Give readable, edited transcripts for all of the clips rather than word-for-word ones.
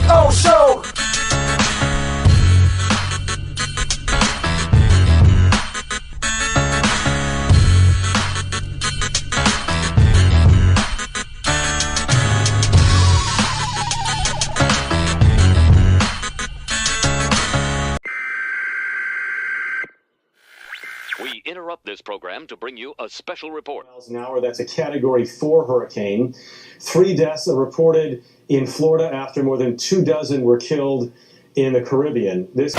CEO Show. We interrupt this program to bring you a special report. Miles an hour, that's a Category 4 hurricane. 3 deaths are reported in Florida after more than 24 were killed in the Caribbean. This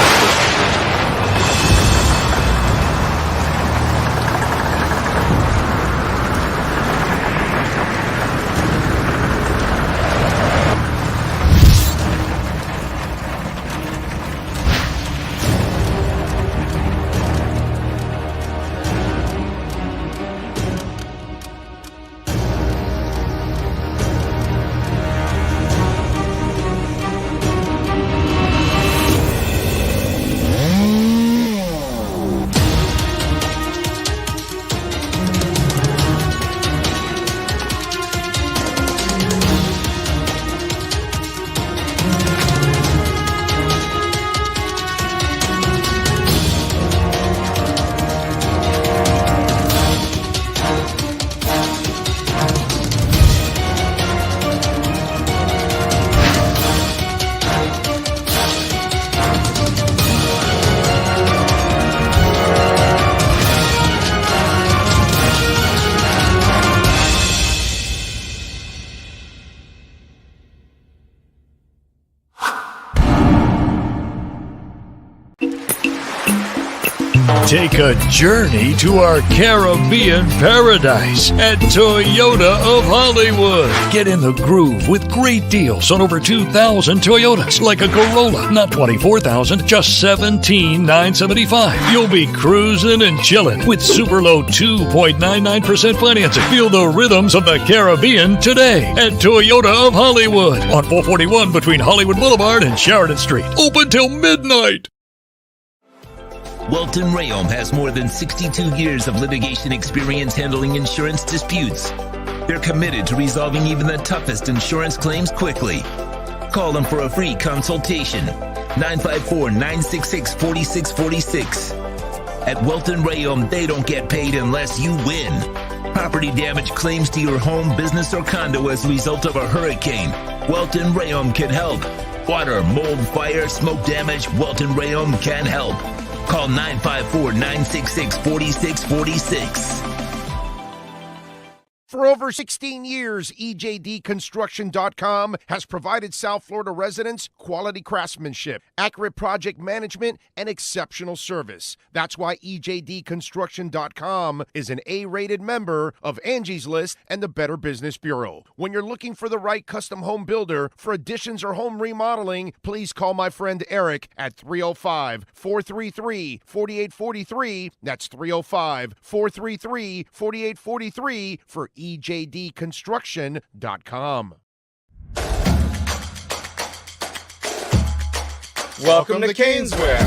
Take a journey to our Caribbean paradise at Toyota of Hollywood. Get in the groove with great deals on over 2,000 Toyotas, like a Corolla, not 24,000, just 17,975. You'll be cruising and chilling with super low 2.99% financing. Feel the rhythms of the Caribbean today at Toyota of Hollywood on 441 between Hollywood Boulevard and Sheridan Street. Open till midnight. Welton Rayom has more than 62 years of litigation experience handling insurance disputes. They're committed to resolving even the toughest insurance claims quickly. Call them for a free consultation. 954-966-4646. At Welton Rayom, they don't get paid unless you win. Property damage claims to your home, business, or condo as a result of a hurricane. Welton Rayom can help. Water, mold, fire, smoke damage, Welton Rayom can help. Call 954-966-4646. For over 16 years, EJDconstruction.com has provided South Florida residents quality craftsmanship, accurate project management, and exceptional service. That's why EJDconstruction.com is an A-rated member of Angie's List and the Better Business Bureau. When you're looking for the right custom home builder for additions or home remodeling, please call my friend Eric at 305-433-4843. That's 305-433-4843 for EJDconstruction.com. Welcome to Caneswear.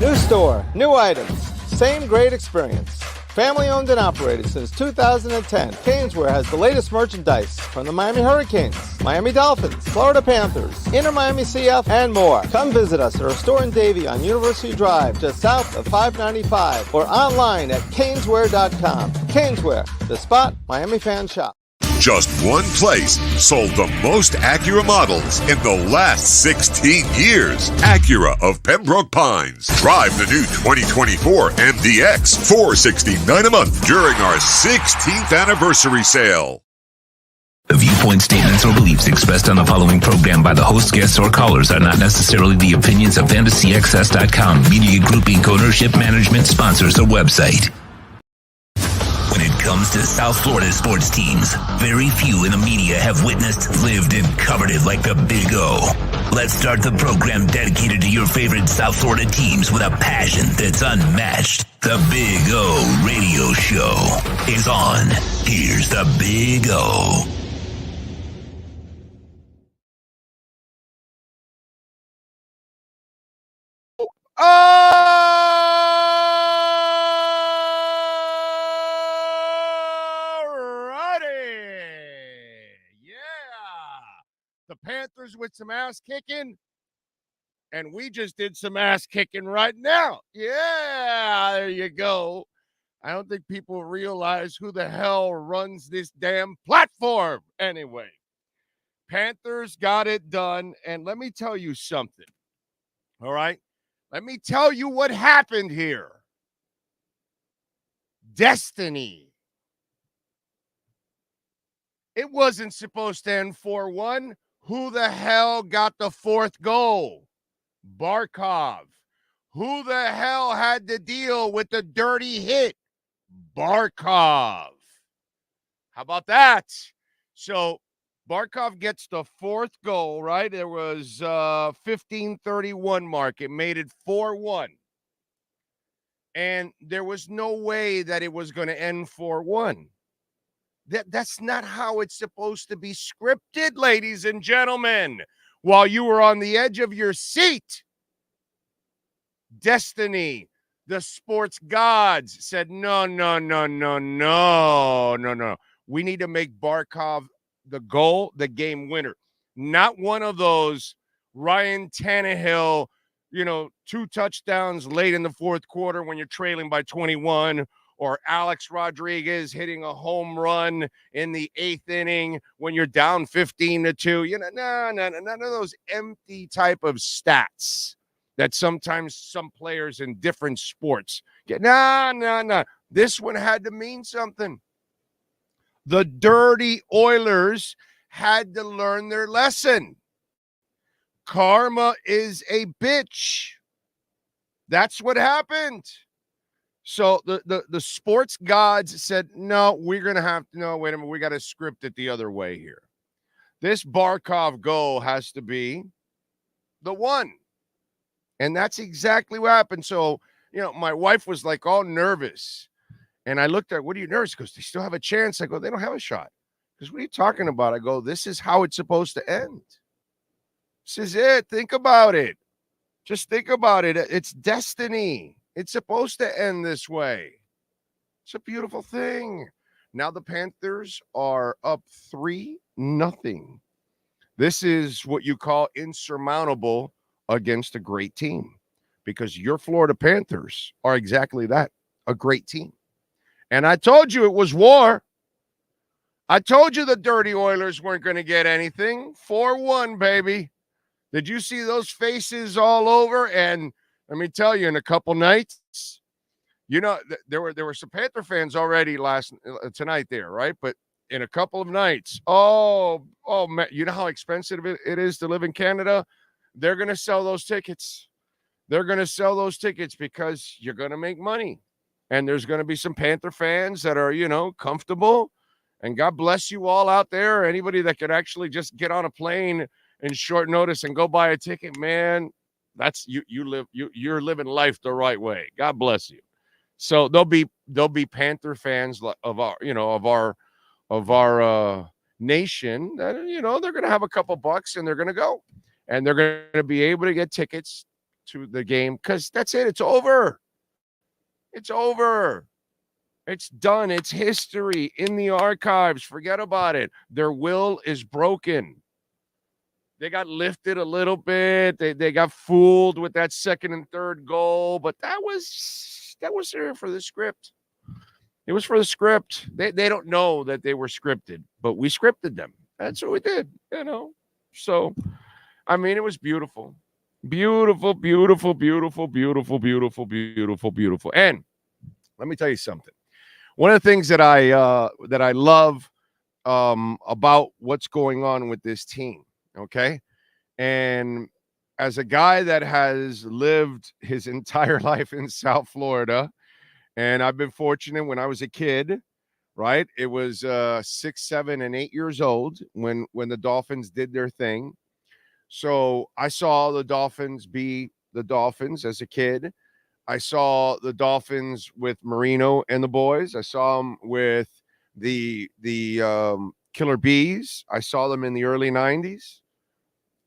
New store, new items, same great experience. Family owned and operated since 2010, Caneswear has the latest merchandise from the Miami Hurricanes, Miami Dolphins, Florida Panthers, Inter Miami CF, and more. Come visit us at our store in Davie on University Drive, just south of 595, or online at caneswear.com. Caneswear, the spot Miami fans shop. Just one place sold the most Acura models in the last 16 years. Acura of Pembroke Pines. Drive the new 2024 MDX, $469 a month during our 16th anniversary sale. The viewpoint statements or beliefs expressed on the following program by the host, guests, or callers are not necessarily the opinions of FantasyXS.com, Media Group Inc. ownership, management, sponsors, or website. When it comes to South Florida sports teams, very few in the media have witnessed, lived, and covered it like the Big O. Let's start the program dedicated to your favorite South Florida teams with a passion that's unmatched. The Big O Radio Show is on. Here's the Big O. with some ass kicking, and we just did some ass kicking right now. Yeah, there you go. I don't think people realize who the hell runs this damn platform. Anyway, Panthers got it done, and let me tell you something. All right? Let me tell you what happened here. Destiny. It wasn't supposed to end 4-1. Who the hell got the fourth goal? Barkov. Who the hell had to deal with the dirty hit? Barkov. How about that? So Barkov gets the fourth goal, right? There was 15:31 mark. It made it 4-1. And there was no way that it was going to end 4-1. That's not how it's supposed to be scripted, ladies and gentlemen. While you were on the edge of your seat, Destiny, the sports gods, said, no. We need to make Barkov the goal, the game winner. Not one of those Ryan Tannehill, 2 touchdowns late in the fourth quarter when you're trailing by 21, or Alex Rodriguez hitting a home run in the 8th inning when you're down 15-2. None of those empty type of stats that sometimes some players in different sports get. No. This one had to mean something. The dirty Oilers had to learn their lesson. Karma is a bitch. That's what happened. So the sports gods said, no, we're going to have to, no, wait a minute, we got to script it the other way here. This Barkov goal has to be the one. And that's exactly what happened. So, my wife was like all nervous. And I looked at her, what are you nervous? Because they still have a chance. I go, they don't have a shot. Because what are you talking about? I go, this is how it's supposed to end. This is it. Think about it. Just think about it. It's destiny. It's supposed to end this way. It's a beautiful thing. Now the Panthers are up 3-0. This is what you call insurmountable against a great team, because your Florida Panthers are exactly that, a great team. And I told you it was war. I told you the dirty Oilers weren't going to get anything. 4-1, baby. Did you see those faces all over? And let me tell you, in a couple nights, there were some Panther fans already tonight there, right? But in a couple of nights, oh man, you know how expensive it is to live in Canada? They're going to sell those tickets. They're going to sell those tickets because you're going to make money. And there's going to be some Panther fans that are, comfortable. And God bless you all out there. Anybody that could actually just get on a plane in short notice and go buy a ticket, man, that's you're living life the right way. God bless you. So there'll be Panther fans of our nation that, they're going to have a couple bucks and they're going to go, and they're going to be able to get tickets to the game, because that's it. It's over. It's over. It's done. It's history in the archives. Forget about it. Their will is broken. They got lifted a little bit. They got fooled with that second and third goal, but that was there for the script. It was for the script. They don't know that they were scripted, but we scripted them. That's what we did, So, I mean, it was beautiful. Beautiful, beautiful, beautiful, beautiful, beautiful, beautiful, beautiful. And let me tell you something. One of the things that I love about what's going on with this team, okay? And as a guy that has lived his entire life in South Florida, and I've been fortunate when I was a kid, right? It was 6, 7, and 8 years old when the Dolphins did their thing. So I saw the Dolphins be the Dolphins as a kid. I saw the Dolphins with Marino and the boys. I saw them with the Killer Bees. I saw them in the early 90s.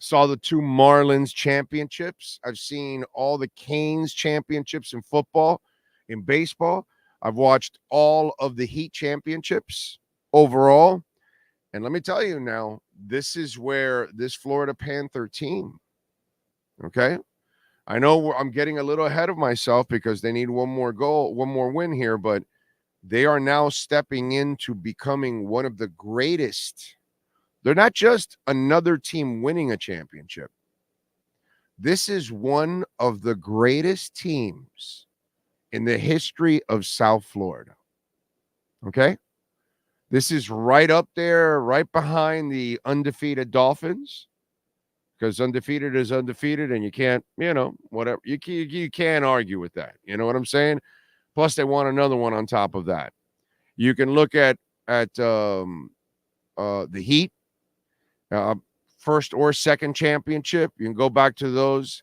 Saw the 2 Marlins championships. I've seen all the Canes championships in football, in baseball. I've watched all of the Heat championships overall. And let me tell you now, this is where this Florida Panther team, okay? I know I'm getting a little ahead of myself because they need one more win here, but they are now stepping into becoming one of the greatest. They're not just another team winning a championship. This is one of the greatest teams in the history of South Florida. Okay? This is right up there, right behind the undefeated Dolphins, because undefeated is undefeated, and you can't, whatever. You can't argue with that. You know what I'm saying? Plus, they want another one on top of that. You can look at the Heat, first or second championship. You can go back to those.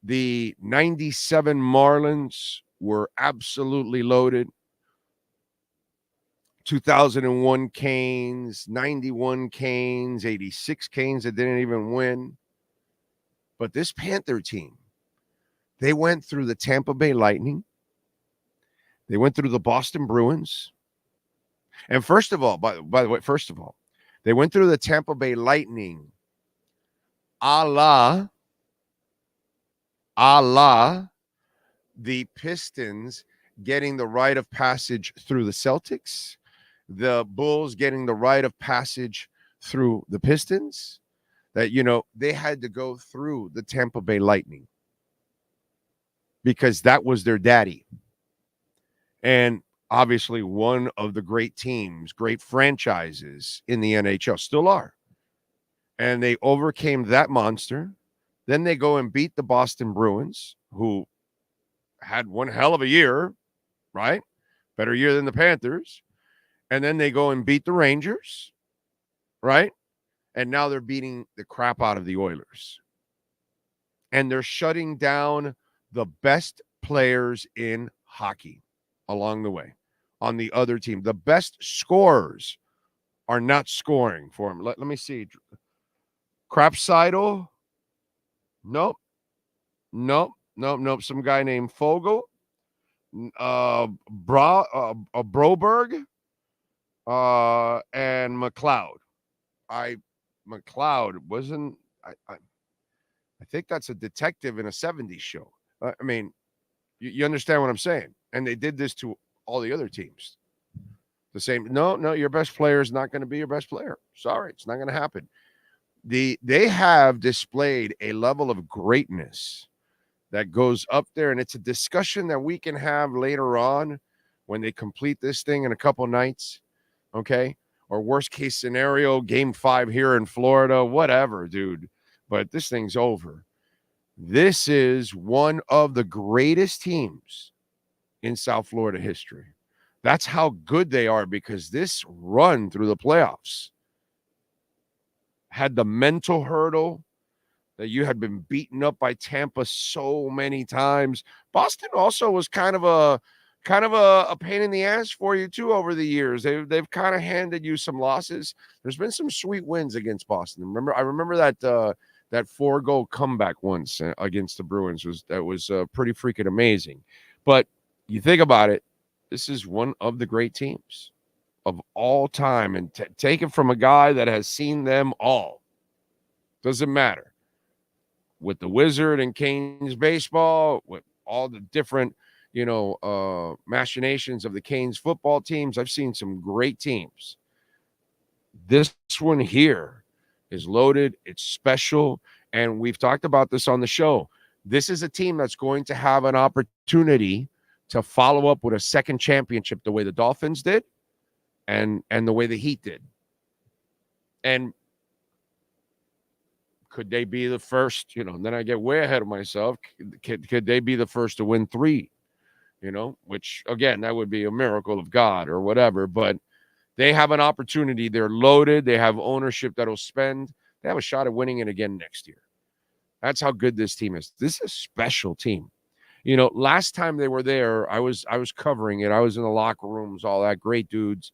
The 97 Marlins were absolutely loaded. 2001 Canes, 91 Canes, 86 Canes that didn't even win. But this Panther team, they went through the Tampa Bay Lightning. They went through the Boston Bruins. And first of all, by the way, they went through the Tampa Bay Lightning a la the Pistons getting the rite of passage through the Celtics, the Bulls getting the rite of passage through the Pistons, that, they had to go through the Tampa Bay Lightning because that was their daddy. And obviously one of the great teams, great franchises in the NHL, still are. And they overcame that monster. Then they go and beat the Boston Bruins, who had one hell of a year, right? Better year than the Panthers. And then they go and beat the Rangers, right? And now they're beating the crap out of the Oilers. And they're shutting down the best players in hockey along the way on the other team. The best scorers are not scoring for them. Let me see. Crapsidle? Nope. Some guy named Fogel. Broberg. And McLeod. McLeod wasn't. I think that's a detective in a 70s show. I mean, you understand what I'm saying? And they did this to all the other teams. The same. No, your best player is not going to be your best player. Sorry, it's not going to happen. They have displayed a level of greatness that goes up there, and it's a discussion that we can have later on when they complete this thing in a couple nights, okay? Or worst case scenario, game 5 here in Florida, whatever, dude. But this thing's over. This is one of the greatest teams in South Florida history. That's how good they are, because this run through the playoffs had the mental hurdle that you had been beaten up by Tampa so many times. Boston also was kind of a pain in the ass for you too over the years. They've kind of handed you some losses. There's been some sweet wins against Boston. I remember that 4-goal comeback once against the Bruins was pretty freaking amazing. But you think about it, this is one of the great teams of all time, and take it from a guy that has seen them all. Doesn't matter. With the Wizard and Canes baseball, with all the different, machinations of the Canes football teams, I've seen some great teams. This one here is loaded. It's special. And we've talked about this on the show. This is a team that's going to have an opportunity to follow up with a second championship the way the Dolphins did and the way the Heat did. And could they be the first, and then I get way ahead of myself. Could they be the first to win 3? Which, again, that would be a miracle of God or whatever. But they have an opportunity. They're loaded. They have ownership that'll spend. They have a shot at winning it again next year. That's how good this team is. This is a special team. Last time they were there, I was covering it. I was in the locker rooms, all that, great dudes.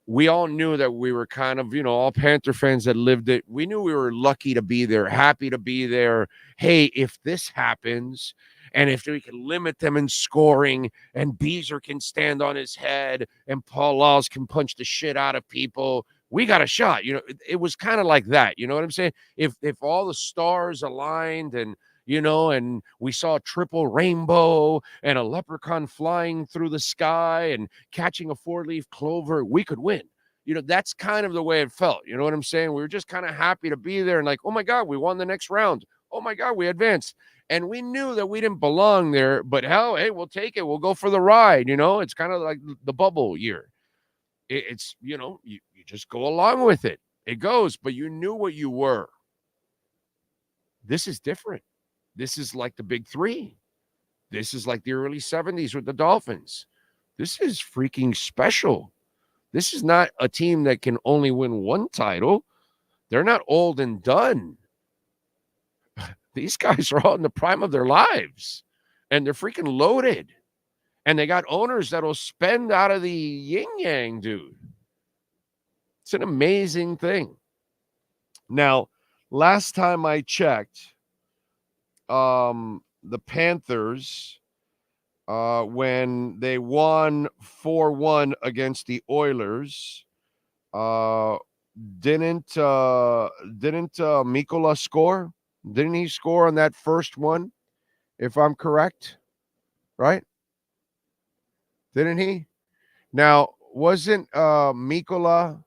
We all knew that we were kind of, all Panther fans that lived it. We knew we were lucky to be there, happy to be there. Hey, if this happens, and if we can limit them in scoring, and Beezer can stand on his head, and Paul Laws can punch the shit out of people, we got a shot. It was kind of like that. You know what I'm saying? If all the stars aligned and, and we saw a triple rainbow and a leprechaun flying through the sky and catching a 4-leaf clover, we could win. That's kind of the way it felt. You know what I'm saying? We were just kind of happy to be there and like, oh my God, we won the next round. Oh my God, we advanced. And we knew that we didn't belong there, but hell, hey, we'll take it. We'll go for the ride. It's kind of like the bubble year. It's, you just go along with it. It goes, but you knew what you were. This is different. This is like the big three. This is like the early 70s with the Dolphins. This is freaking special. This is not a team that can only win one title. They're not old and done. These guys are all in the prime of their lives, and they're freaking loaded. And they got owners that'll spend out of the yin-yang, dude. It's an amazing thing. Now, last time I checked, the Panthers, when they won 4-1 against the Oilers, didn't Mikola score? Didn't he score on that first one, if I'm correct? Right? Didn't he? Now, wasn't Mikola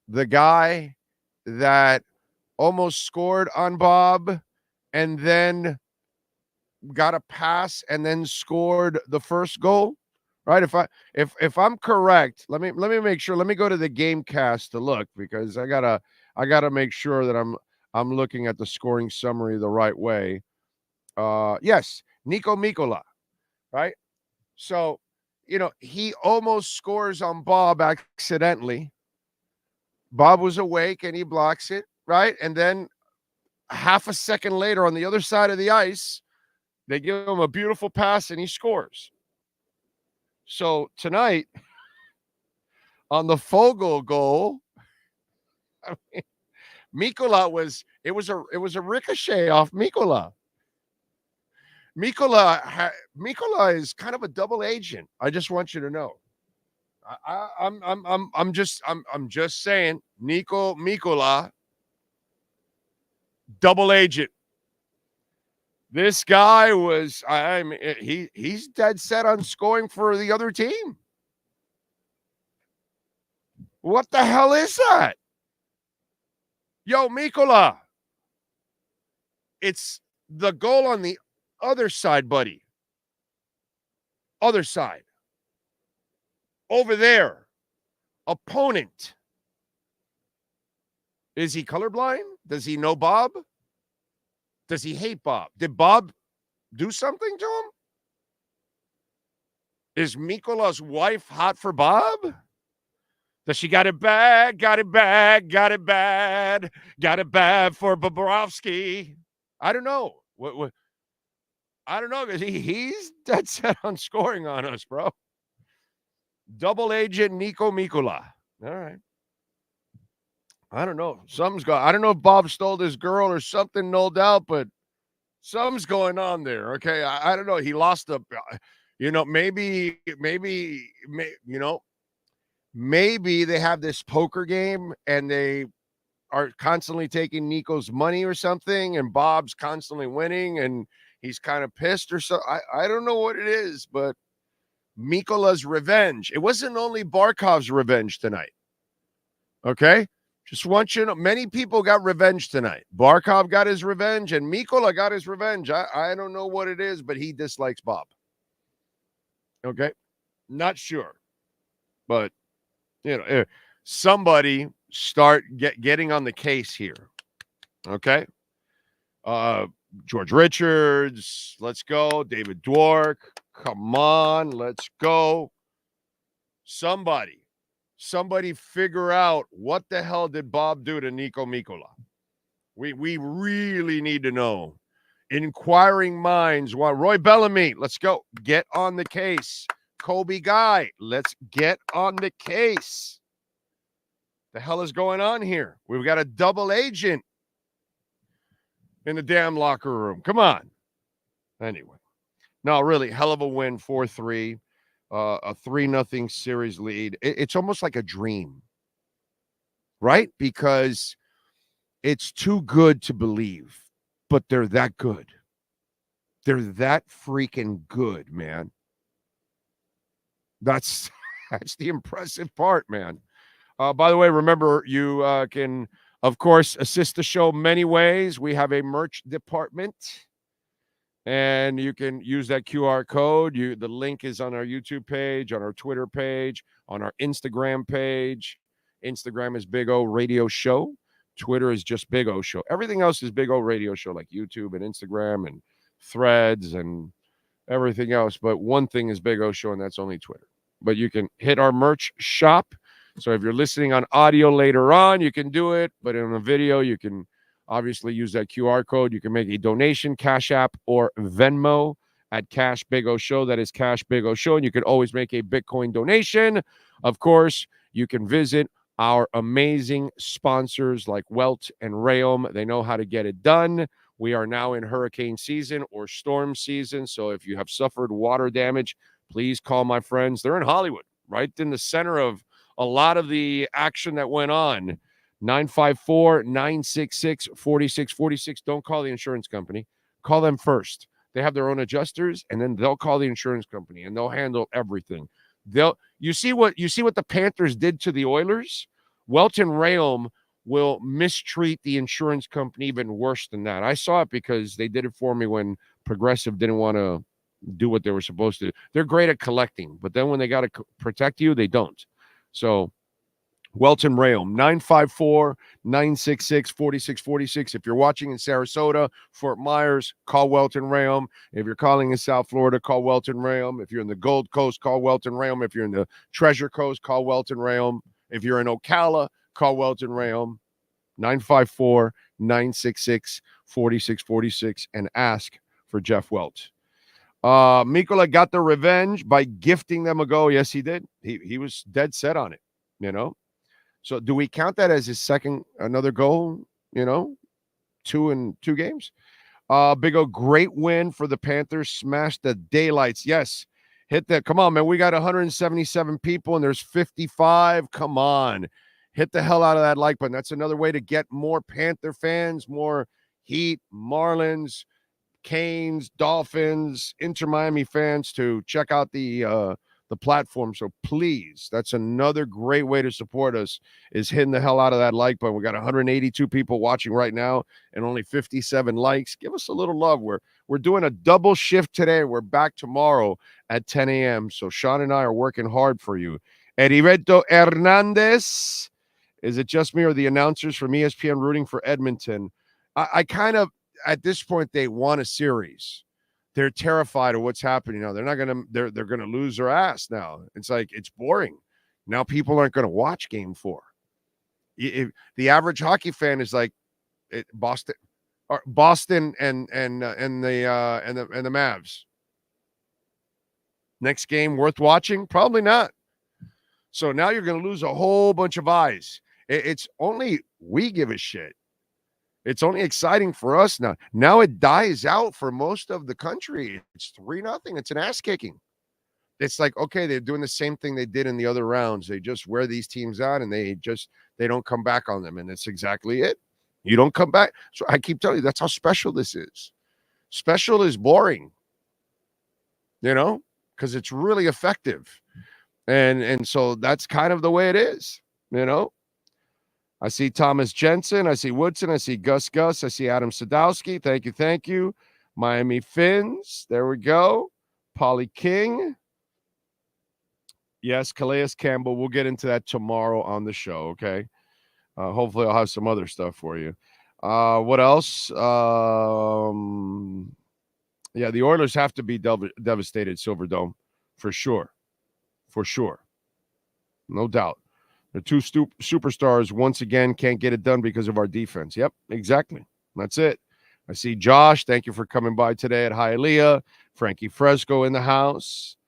the guy that almost scored on Bob and then got a pass and then scored the first goal? Right? If I'm correct, let me make sure. Let me go to the game cast to look, because I gotta make sure that I'm looking at the scoring summary the right way. Yes, Nico Mikola, right? So, he almost scores on Bob accidentally. Bob was awake and he blocks it, right? And then half a second later on the other side of the ice, they give him a beautiful pass and he scores. So tonight, on the Fogle goal, Mikola was a ricochet off Mikola. Mikola is kind of a double agent. I just want you to know. I'm just saying, Nico Mikola, double agent. This guy was, he's dead set on scoring for the other team. What the hell is that? Yo, Mikola. It's the goal on the other side, buddy. Other side. Over there. Opponent. Is he colorblind? Does he know Bob? Does he hate Bob? Did Bob do something to him? Is Mikola's wife hot for Bob? Does she got it bad, got it bad, got it bad, got it bad for Bobrovsky? I don't know. What? I don't know, because he's dead set on scoring on us, bro. Double agent Nico Mikola. All right. I don't know. I don't know if Bob stole this girl or something, no doubt, but something's going on there. Okay. I don't know. He lost maybe they have this poker game and they are constantly taking Nico's money or something, and Bob's constantly winning and he's kind of pissed or so. I don't know what it is, but Mikola's revenge. It wasn't only Barkov's revenge tonight. Okay. Just want you to know, many people got revenge tonight. Barkov got his revenge, and Mikola got his revenge. I don't know what it is, but he dislikes Bob. Okay? Not sure. But, somebody start getting on the case here. Okay? George Richards, let's go. David Dwork, come on, let's go. Somebody figure out what the hell did Bob do to Nico Mikola. We really need to know. Inquiring minds want Roy Bellamy. Let's go. Get on the case. Kobe Guy. Let's get on the case. The hell is going on here? We've got a double agent in the damn locker room. Come on. Anyway. No, really, hell of a win, 4-3. A 3-0 series lead. It's almost like a dream. right? Because it's too good to believe, but they're that good. They're that freaking good, man. That's the impressive part, man. By the way, remember, you can, of course, assist the show many ways. We have a merch department, and you can use that QR code. The link is on our YouTube page, on our Twitter page, on our Instagram page. Instagram is Big O Radio Show. Twitter is just Big O Show. Everything else is Big O Radio Show, like YouTube and Instagram and Threads and everything else. But one thing is Big O Show, and that's only Twitter. But you can hit our merch shop. So if you're listening on audio later on, you can do it. But in a video, you can obviously use that QR code. You can make a donation, Cash App, or Venmo at Cash Big O Show. That is Cash Big O Show. And you can always make a Bitcoin donation. Of course, you can visit our amazing sponsors like Welt and Rayom. They know how to get it done. We are now in hurricane season or storm season. So if you have suffered water damage, please call my friends. They're in Hollywood, right in the center of a lot of the action that went on. 954-966-4646. Don't call the insurance company. Call them first. They have their own adjusters, and then they'll call the insurance company, and they'll handle everything. You see what the Panthers did to the Oilers? Welton Rayom will mistreat the insurance company even worse than that. I saw it because they did it for me when Progressive didn't want to do what they were supposed to. They're great at collecting, but then when they got to protect you, they don't. So Welton Rayom, 954-966-4646. If you're watching in Sarasota, Fort Myers, call Welton Rayom. If you're calling in South Florida, call Welton Rayom. If you're in the Gold Coast, call Welton Rayom. If you're in the Treasure Coast, call Welton Rayom. If you're in Ocala, call Welton Rayom. 954-966-4646 and ask for Jeff Welch. Mikola got the revenge by gifting them a goal. Yes, he did. He was dead set on it, you know. So do we count that as his another goal, you know, 2 in 2 games? Big O, great win for the Panthers. Smashed the daylights. Yes, hit that. Come on, man. We got 177 people and there's 55. Come on. Hit the hell out of that like button. That's another way to get more Panther fans, more Heat, Marlins, Canes, Dolphins, Inter Miami fans to check out the platform. So please, that's another great way to support us, is hitting the hell out of that like button. We got 182 people watching right now and only 57 likes. Give us a little love. We're doing a double shift today. We're back tomorrow at 10 a.m. So Sean and I are working hard for you. Heriberto Hernandez. Is it just me or the announcers from ESPN rooting for Edmonton? I kind of, at this point, they want a series. They're terrified of what's happening now. They're going to lose their ass now. It's like, it's boring. Now people aren't going to watch Game 4. If the average hockey fan is like Boston and the Mavs. Next game worth watching? Probably not. So now you're going to lose a whole bunch of eyes. It's only we give a shit. It's only exciting for us now. Now it dies out for most of the country. It's 3-0. It's an ass kicking. It's like, okay, they're doing the same thing they did in the other rounds. They just wear these teams out and they don't come back on them. And that's exactly it. You don't come back. So I keep telling you, that's how special this is. Special is boring, you know, because it's really effective. And so that's kind of the way it is, you know. I see Thomas Jensen. I see Woodson. I see Gus. I see Adam Sadowski. Thank you. Miami Fins. There we go. Polly King. Yes, Calais Campbell. We'll get into that tomorrow on the show, okay? Hopefully I'll have some other stuff for you. What else? Yeah, the Oilers have to be devastated, Silverdome, for sure. For sure. No doubt. The 2 superstars, once again, can't get it done because of our defense. Yep, exactly. That's it. I see Josh. Thank you for coming by today at Hialeah. Frankie Fresco in the house.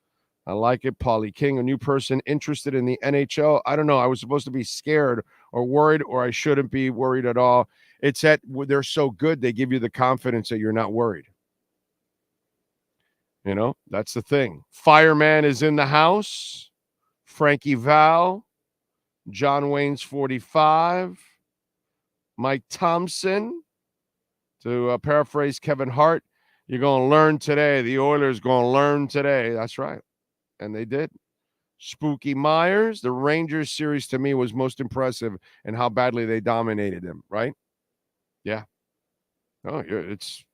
I like it. Polly King, a new person interested in the NHL. I don't know. I was supposed to be scared or worried, or I shouldn't be worried at all. It's that they're so good, they give you the confidence that you're not worried. You know, that's the thing. Fireman is in the house. Frankie Val. John Wayne's 45. Mike Thompson, to paraphrase Kevin Hart, you're going to learn today. The Oilers going to learn today. That's right. And they did. Spooky Myers, the Rangers series to me was most impressive and how badly they dominated them, right? Yeah. Oh, it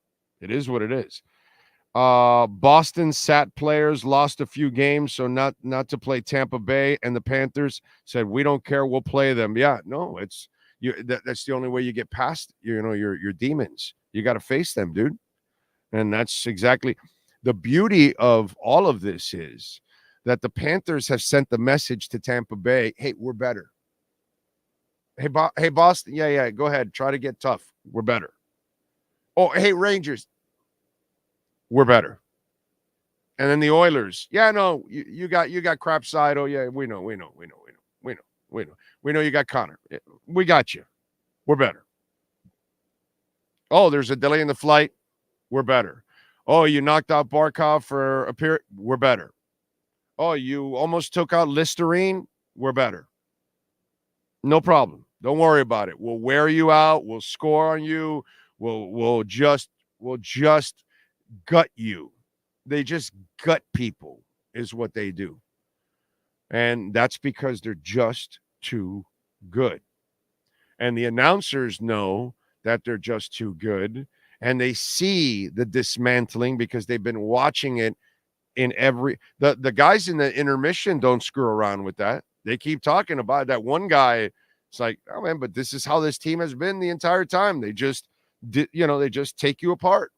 is what it is. Boston sat players, lost a few games, so not to play Tampa Bay, and the Panthers said, we don't care, we'll play them. Yeah, no, it's that's the only way you get past, your demons. You got to face them, dude. And that's exactly the beauty of all of this is that the Panthers have sent the message to Tampa Bay, hey, we're better. Hey, Boston, yeah, go ahead, try to get tough. We're better. Oh, hey, Rangers, we're better. And then the Oilers, yeah, no, you got crap side. Oh, yeah, we know. We know you got Connor. We got you. We're better. Oh, there's a delay in the flight. We're better. Oh, you knocked out Barkov for a period. We're better. Oh, you almost took out Listerine. We're better. No problem. Don't worry about it. We'll wear you out. We'll score on you. We'll just gut you. They just gut people is what they do. And that's because they're just too good. And the announcers know that they're just too good. And they see the dismantling because they've been watching it in the guys in the intermission don't screw around with that. They keep talking about that. One guy, it's like, oh man, but this is how this team has been the entire time. They just they just take you apart.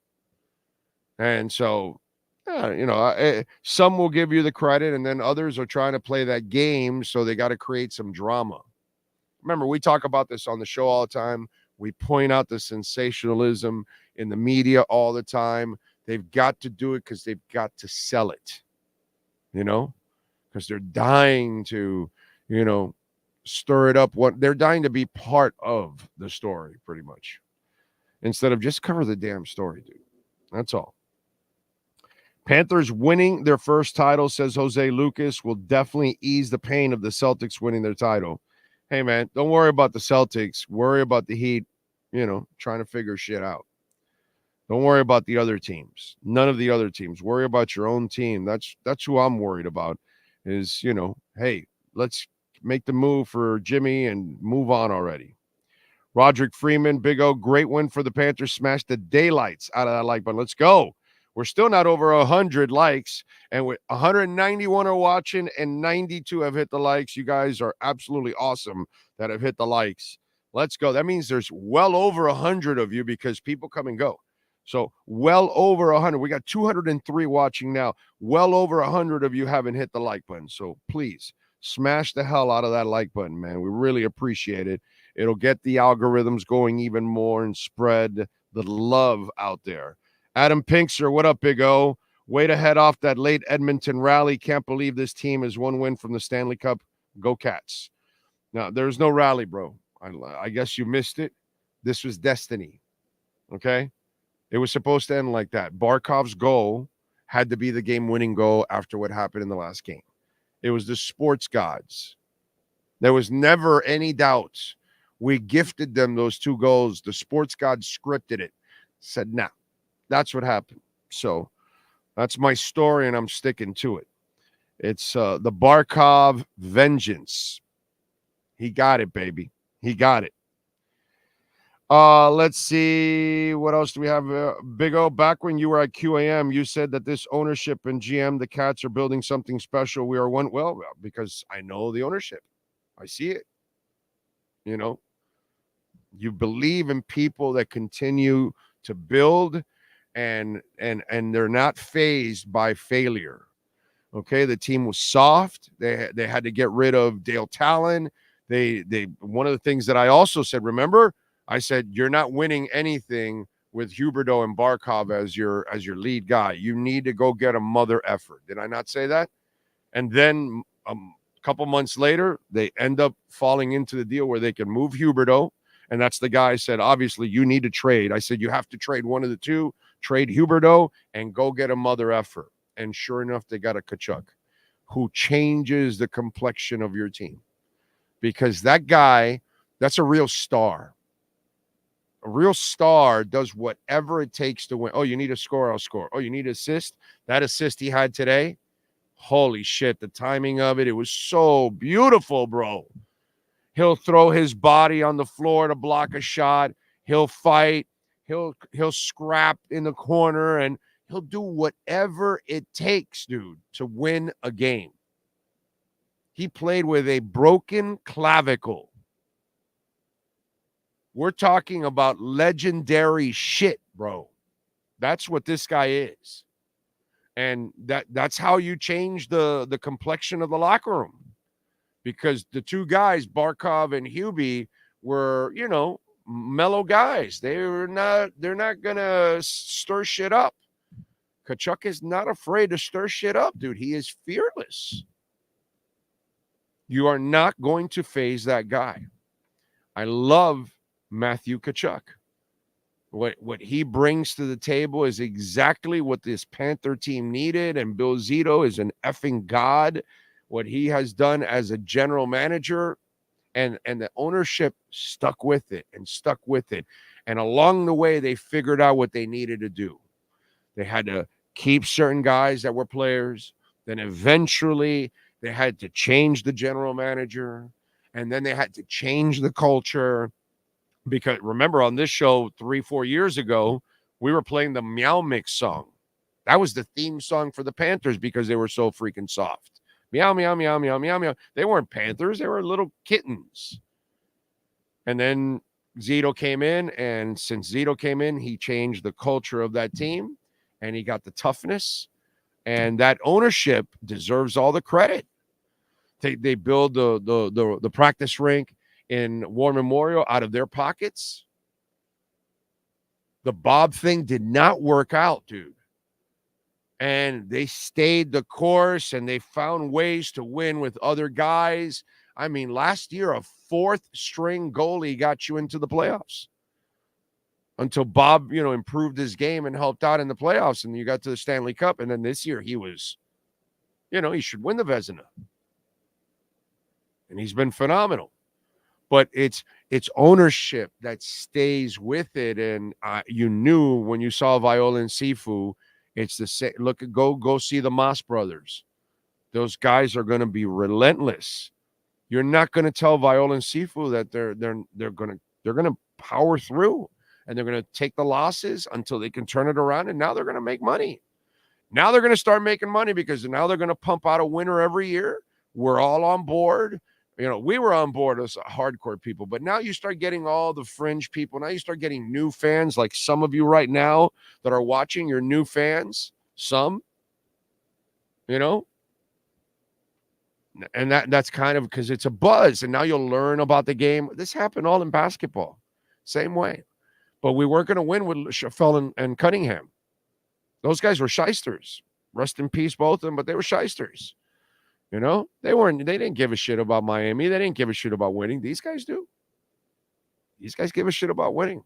And so, some will give you the credit, and then others are trying to play that game, so they got to create some drama. Remember, we talk about this on the show all the time. We point out the sensationalism in the media all the time. They've got to do it because they've got to sell it, because they're dying to, stir it up. They're dying to be part of the story, pretty much, instead of just cover the damn story, dude. That's all. Panthers winning their first title, says Jose Lucas, will definitely ease the pain of the Celtics winning their title. Hey, man, don't worry about the Celtics. Worry about the Heat, trying to figure shit out. Don't worry about the other teams. None of the other teams. Worry about your own team. That's who I'm worried about is, hey, let's make the move for Jimmy and move on already. Roderick Freeman, Big O, great win for the Panthers. Smashed the daylights out of that like button. Let's go. We're still not over 100 likes, and with 191 are watching and 92 have hit the likes. You guys are absolutely awesome that have hit the likes. Let's go. That means there's well over 100 of you because people come and go. So well over 100. We got 203 watching now. Well over 100 of you haven't hit the like button. So please smash the hell out of that like button, man. We really appreciate it. It'll get the algorithms going even more and spread the love out there. Adam Pinkster, what up, Big O? Way to head off that late Edmonton rally. Can't believe this team is one win from the Stanley Cup. Go Cats. Now, there's no rally, bro. I guess you missed it. This was destiny, okay? It was supposed to end like that. Barkov's goal had to be the game-winning goal after what happened in the last game. It was the sports gods. There was never any doubts. We gifted them those two goals. The sports gods scripted it. Said, nah. That's what happened. So that's my story, and I'm sticking to it. It's the Barkov vengeance. He got it, baby. He got it. Let's see. What else do we have? Big O, back when you were at QAM, you said that this ownership and GM, the Cats, are building something special. We are one. Well, because I know the ownership. I see it. You believe in people that continue to build and they're not fazed by failure. Okay, the team was soft. They had to get rid of Dale Talon. They one of the things that I also said, remember, I said you're not winning anything with Huberdeau and Barkov as your lead guy. You need to go get a mother effort. Did I not say that? And then a couple months later, they end up falling into the deal where they can move Huberdeau. And that's the guy I said, obviously, you need to trade. I said, you have to trade one of the two, trade Huberdeau and go get a mother effort. And sure enough, they got a Tkachuk who changes the complexion of your team. because that guy, that's a real star. A real star does whatever it takes to win. Oh, you need a score, I'll score. Oh, you need an assist? That assist he had today, holy shit, the timing of it, it was so beautiful, bro. He'll throw his body on the floor to block a shot. He'll fight. He'll scrap in the corner, and he'll do whatever it takes, dude, to win a game. He played with a broken clavicle. We're talking about legendary shit, bro. That's what this guy is. And that's how you change the complexion of the locker room. Because the two guys, Barkov and Hubie, were, mellow guys. They're not gonna stir shit up. Tkachuk is not afraid to stir shit up, dude. He is fearless. You are not going to phase that guy. I love Matthew Tkachuk. What he brings to the table is exactly what this Panther team needed, and Bill Zito is an effing god. What he has done as a general manager, and the ownership stuck with it. And along the way, they figured out what they needed to do. They had to keep certain guys that were players. Then eventually they had to change the general manager, and then they had to change the culture. Because remember, on this show 3-4 years ago, we were playing the Meow Mix song. That was the theme song for the Panthers because they were so freaking soft. Meow, meow, meow, meow, meow, meow. They weren't Panthers. They were little kittens. And then Zito came in, and since Zito came in, he changed the culture of that team, and he got the toughness, and that ownership deserves all the credit. They build the practice rink in War Memorial out of their pockets. The Bob thing did not work out, dude. And they stayed the course, and they found ways to win with other guys. I mean, last year, a fourth-string goalie got you into the playoffs until Bob, improved his game and helped out in the playoffs, and you got to the Stanley Cup. And then this year, he was, he should win the Vezina. And he's been phenomenal. But it's ownership that stays with it. And you knew when you saw Viola and Sifu, it's the same. Look, go see the Moss brothers. Those guys are going to be relentless. You're not going to tell Viola and Sifu that they're going to power through, and they're going to take the losses until they can turn it around. And now they're going to make money. Now they're going to start making money because now they're going to pump out a winner every year. We're all on board. We were on board as hardcore people, but now you start getting all the fringe people. Now you start getting new fans, like some of you right now that are watching. You're new fans, some, and that's kind of because it's a buzz, and now you'll learn about the game. This happened all in basketball, same way. But we weren't going to win with Chaffel and Cunningham. Those guys were shysters. Rest in peace, both of them, but they were shysters. They didn't give a shit about Miami. They didn't give a shit about winning. These guys do. These guys give a shit about winning.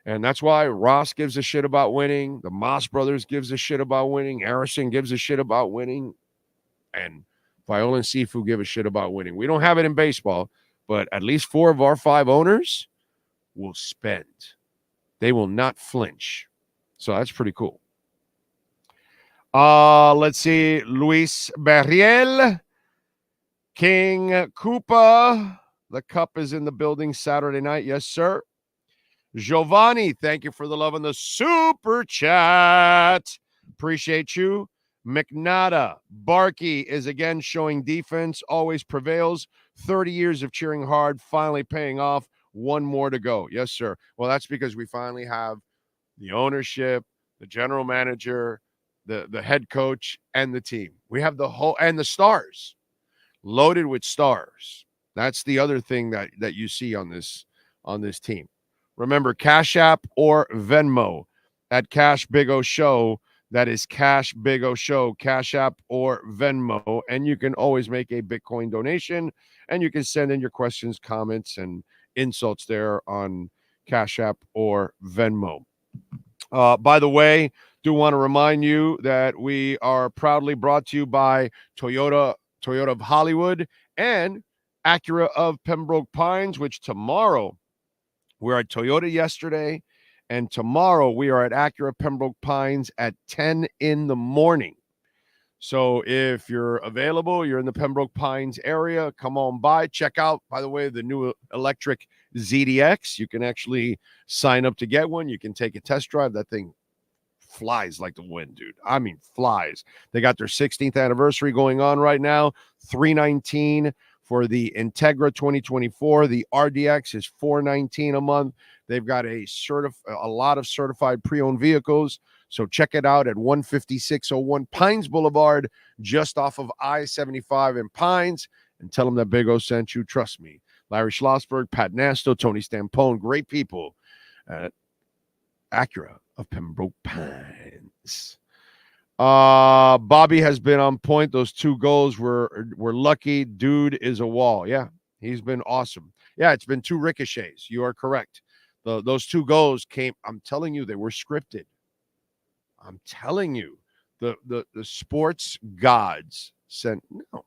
And that's why Ross gives a shit about winning. The Moss brothers gives a shit about winning. Harrison gives a shit about winning. And Viola and Sifu give a shit about winning. We don't have it in baseball, but at least 4 of our 5 owners will spend. They will not flinch. So that's pretty cool. Let's see. Luis Barriel, King Koopa. The cup is in the building Saturday night. Yes, sir. Giovanni, thank you for the love in the super chat. Appreciate you. McNada, Barkey is again showing defense, always prevails. 30 years of cheering hard, finally paying off. 1 more to go. Yes, sir. Well, that's because we finally have the ownership, the general manager, the head coach, and the team. We have the whole, and the stars, loaded with stars. That's the other thing that you see on this team. Remember, Cash App or Venmo at Cash Big O Show. That is Cash Big O Show, Cash App or Venmo. And you can always make a Bitcoin donation, and you can send in your questions, comments, and insults there on Cash App or Venmo. By the way, do want to remind you that we are proudly brought to you by Toyota of Hollywood, and Acura of Pembroke Pines, which tomorrow, we're at Toyota yesterday, and tomorrow we are at Acura Pembroke Pines at 10 in the morning. So if you're available, you're in the Pembroke Pines area, come on by. Check out, by the way, the new electric ZDX. You can actually sign up to get one. You can take a test drive. That thing flies like the wind, dude. I mean, flies. They got their 16th anniversary going on right now. $319 for the Integra 2024. The RDX is $419 a month. They've got a lot of certified pre-owned vehicles. So check it out at 15601 Pines Boulevard, just off of I-75 in Pines, and tell them that Big O sent you. Trust me. Larry Schlossberg, Pat Nasto, Tony Stampone, great people at Acura of Pembroke Pines. Bobby has been on point. Those 2 goals were lucky. Dude is a wall. Yeah, he's been awesome. Yeah, it's been 2 ricochets. You are correct. Those 2 goals came, I'm telling you, they were scripted. I'm telling you, the sports gods said, no,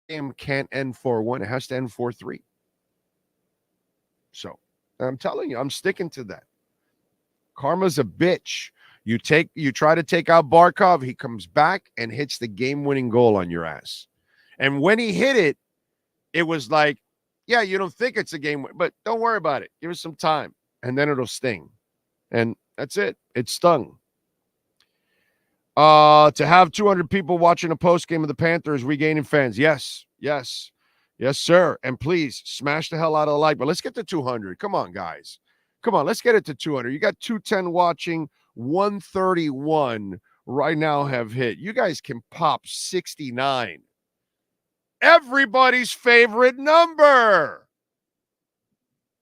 game can't end 4-1. It has to end 4-3. So I'm telling you, I'm sticking to that. Karma's a bitch. You try to take out Barkov, he comes back and hits the game-winning goal on your ass. And when he hit it, it was like, yeah, you don't think it's a game, but don't worry about it. Give us some time, and then it'll sting. And that's it. It stung. To have 200 people watching a post game of the Panthers regaining fans. Yes, sir. And please smash the hell out of the like. But let's get to 200. Come on, guys. Come on, let's get it to 200. You got 210 watching, 131 right now have hit. You guys can pop 69. Everybody's favorite number.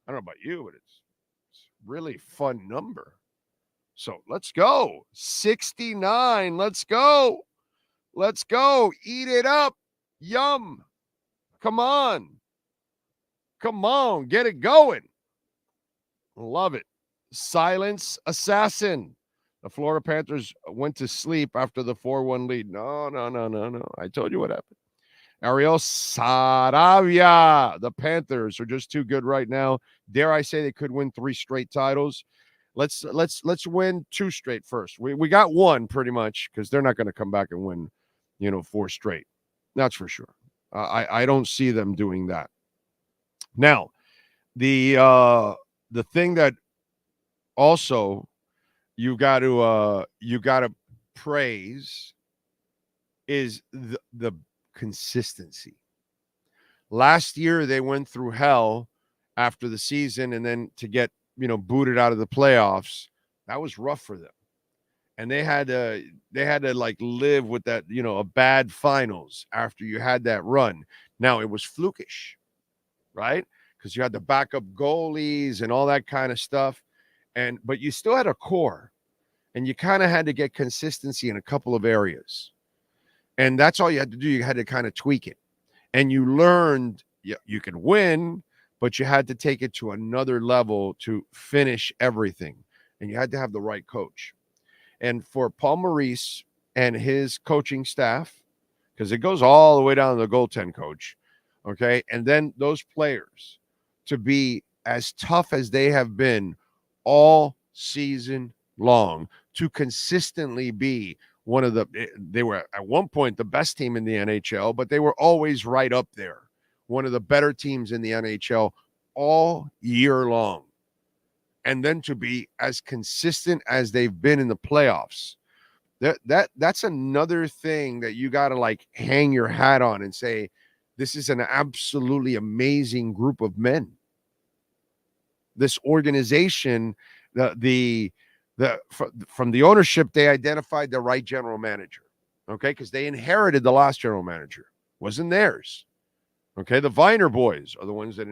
I don't know about you, but it's really fun number. So let's go. 69. Let's go. Let's go. Eat it up. Yum. Come on. Come on. Get it going. Love it. Silence assassin. The Florida Panthers went to sleep after the 4-1 lead. No. I told you what happened. Ariel Saravia. The Panthers are just too good right now. Dare I say they could win 3 straight titles. Let's win 2 straight first. We got 1 pretty much, because they're not going to come back and win, 4 straight. That's for sure. I don't see them doing that. Now, the thing that also you got to praise is the consistency. Last year they went through hell after the season, and then to get booted out of the playoffs, that was rough for them. And they had to like live with that, a bad finals after you had that run. Now it was flukish, right? Because you had the backup goalies and all that kind of stuff. But you still had a core, and you kind of had to get consistency in a couple of areas. And that's all you had to do. You had to kind of tweak it. And you learned you could win, but you had to take it to another level to finish everything. And you had to have the right coach. And for Paul Maurice and his coaching staff, because it goes all the way down to the goaltend coach, okay? And then those players to be as tough as they have been all season long, to consistently be they were at one point the best team in the NHL, but they were always right up there. One of the better teams in the NHL all year long. And then to be as consistent as they've been in the playoffs. That's another thing that you got to like hang your hat on and say, this is an absolutely amazing group of men. This organization, from the ownership, they identified the right general manager. Okay, because they inherited the last general manager. Wasn't theirs. Okay, the Viner boys are the ones that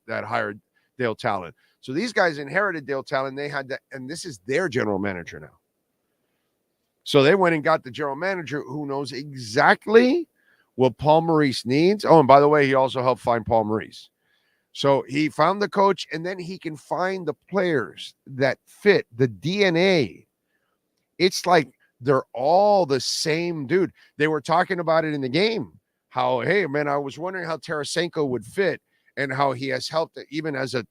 that hired Dale Talon. So these guys inherited Dale Talon. They had that, and this is their general manager now. So they went and got the general manager who knows exactly what Paul Maurice needs. Oh, and by the way, he also helped find Paul Maurice. So he found the coach, and then he can find the players that fit the DNA. It's like they're all the same dude. They were talking about it in the game. how, hey, man, I was wondering how Tarasenko would fit and how he has helped even as a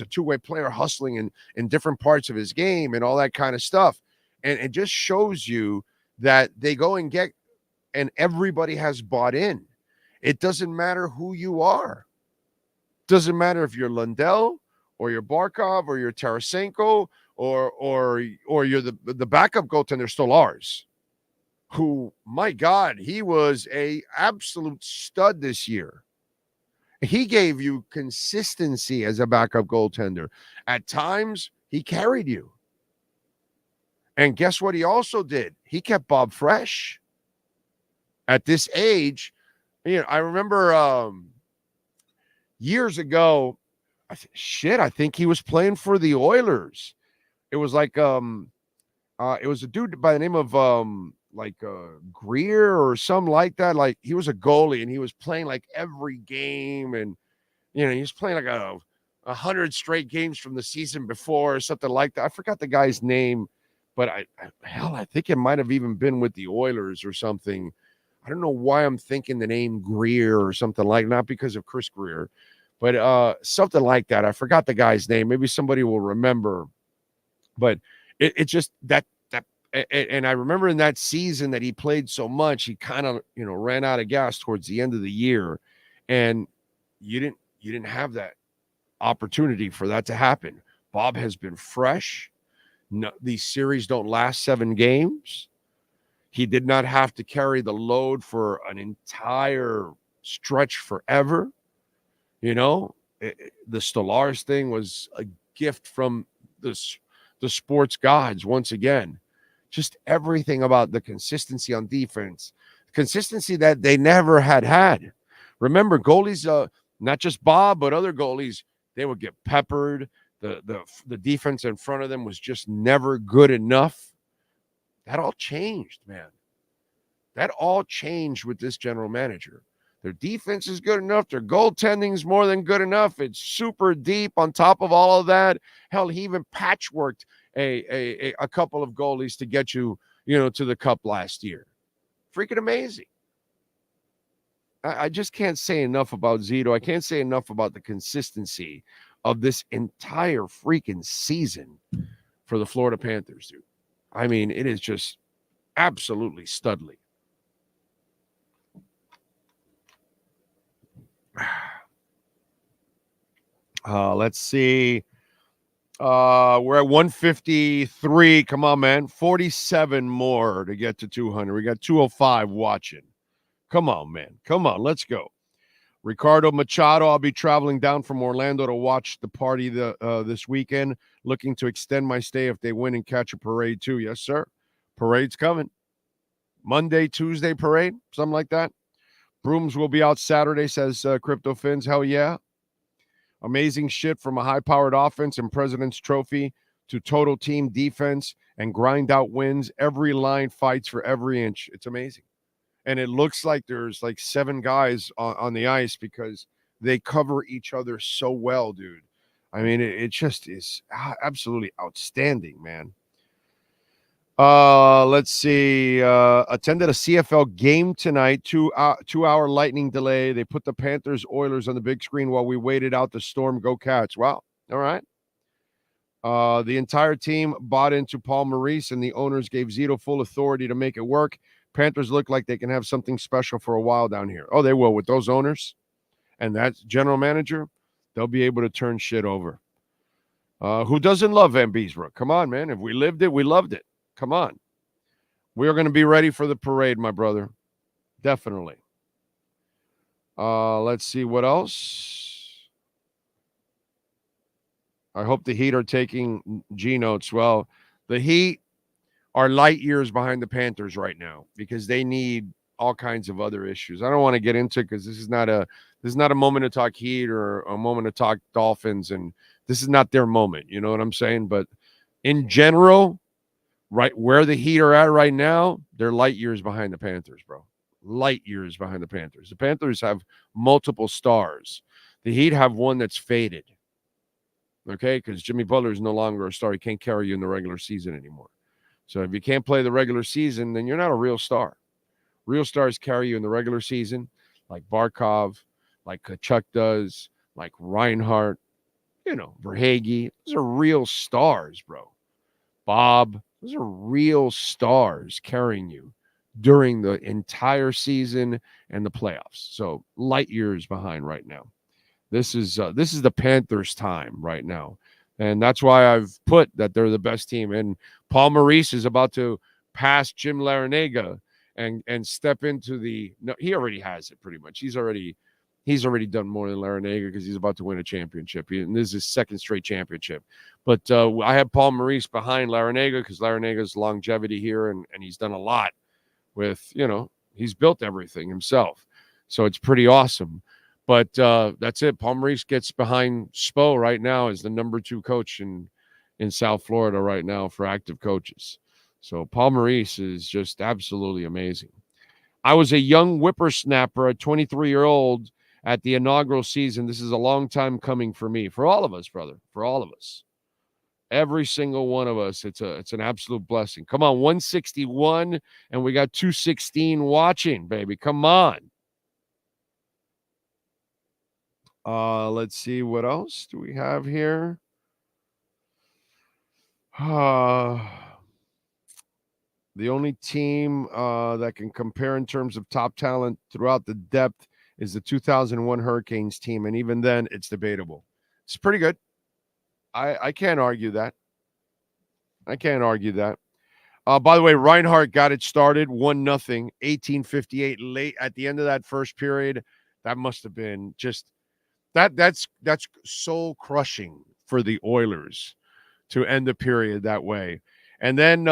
two-way player hustling in different parts of his game and all that kind of stuff. And it just shows you that they go and get, and everybody has bought in. It doesn't matter who you are. Doesn't matter if you're Lundell or you're Barkov or you're Tarasenko or you're the backup goaltender Stolarz, who, my God, he was a absolute stud this year. He gave you consistency as a backup goaltender. At times, he carried you. And guess what he also did? He kept Bob fresh. At this age, I remember years ago, I think he was playing for the Oilers. It was like it was a dude by the name of Greer or something like that. Like, he was a goalie and he was playing like every game, and he was playing like 100 straight games from the season before or something like that. I forgot the guy's name, but I think it might have even been with the Oilers or something. I don't know why I'm thinking the name Greer or something like, not because of Chris Greer, but something like that. I forgot the guy's name. Maybe somebody will remember. But it just that and I remember in that season that he played so much, he kind of ran out of gas towards the end of the year, and you didn't have that opportunity for that to happen. Bob has been fresh. No, these series don't last 7 games. He did not have to carry the load for an entire stretch forever. The Stolarz thing was a gift from the sports gods once again. Just everything about the consistency on defense, consistency that they never had. Remember, goalies, not just Bob, but other goalies, they would get peppered. The defense in front of them was just never good enough. That all changed, man. That all changed with this general manager. Their defense is good enough. Their goaltending is more than good enough. It's super deep on top of all of that. Hell, he even patchworked a couple of goalies to get you to the cup last year. Freaking amazing. I just can't say enough about Zito. I can't say enough about the consistency of this entire freaking season for the Florida Panthers, dude. I mean, it is just absolutely studly. Let's see. We're at 153. Come on, man. 47 more to get to 200. We got 205 watching. Come on, man. Come on. Let's go. Ricardo Machado, I'll be traveling down from Orlando to watch the party this weekend. Looking to extend my stay if they win and catch a parade too. Yes, sir. Parade's coming. Monday, Tuesday parade, something like that. Brooms will be out Saturday, says Crypto Fins. Hell yeah. Amazing shit from a high-powered offense and President's Trophy to total team defense and grind out wins. Every line fights for every inch. It's amazing. And it looks like there's like 7 guys on the ice because they cover each other so well, dude. I mean, it just is absolutely outstanding, man. Let's see. Attended a CFL game tonight, 2-hour lightning delay. They put the Panthers Oilers on the big screen while we waited out the storm. Go Cats. Wow. All right. The entire team bought into Paul Maurice, and the owners gave Zito full authority to make it work. Panthers look like they can have something special for a while down here. Oh, they will with those owners and that general manager. They'll be able to turn shit over. Who doesn't love Van Beesbrook? Come on, man. If we lived it, we loved it. Come on. We are going to be ready for the parade, my brother. Definitely. Let's see what else. I hope the Heat are taking G notes. Well, the Heat are light years behind the Panthers right now because they need all kinds of other issues. I don't want to get into it because this is not a moment to talk Heat or a moment to talk Dolphins, and this is not their moment. You know what I'm saying? But in general, right where the Heat are at right now, they're light years behind the Panthers, bro. Light years behind the Panthers. The Panthers have multiple stars. The Heat have one that's faded. Okay, because Jimmy Butler is no longer a star. He can't carry you in the regular season anymore. So if you can't play the regular season, then you're not a real star. Real stars carry you in the regular season. like Barkov, like Kachuk does, like Reinhardt, Verhage. Those are real stars, bro. Bob, those are real stars carrying you during the entire season and the playoffs. So light years behind right now. This is the Panthers' time right now. And that's why I've put that they're the best team. And Paul Maurice is about to pass Jim Larrañaga and step into the – no, he already has it pretty much. He's already done more than Larrañaga because he's about to win a championship. And this is his second straight championship. But I have Paul Maurice behind Larrañaga because Larrañaga's longevity here, and he's done a lot with, he's built everything himself. So it's pretty awesome. But that's it. Paul Maurice gets behind Spo right now as the number 2 coach in South Florida right now for active coaches. So Paul Maurice is just absolutely amazing. I was a young whippersnapper, a 23-year-old at the inaugural season. This is a long time coming for me, for all of us, brother, for all of us. Every single one of us. It's an absolute blessing. Come on, 161, and we got 216 watching, baby. Come on. Let's see, what else do we have here? The only team that can compare in terms of top talent throughout the depth is the 2001 Hurricanes team, and even then, it's debatable. It's pretty good. I can't argue that. By the way, Reinhardt got it started 1-0, 1858 late at the end of that first period. That must have been just that's soul crushing for the Oilers to end the period that way. And then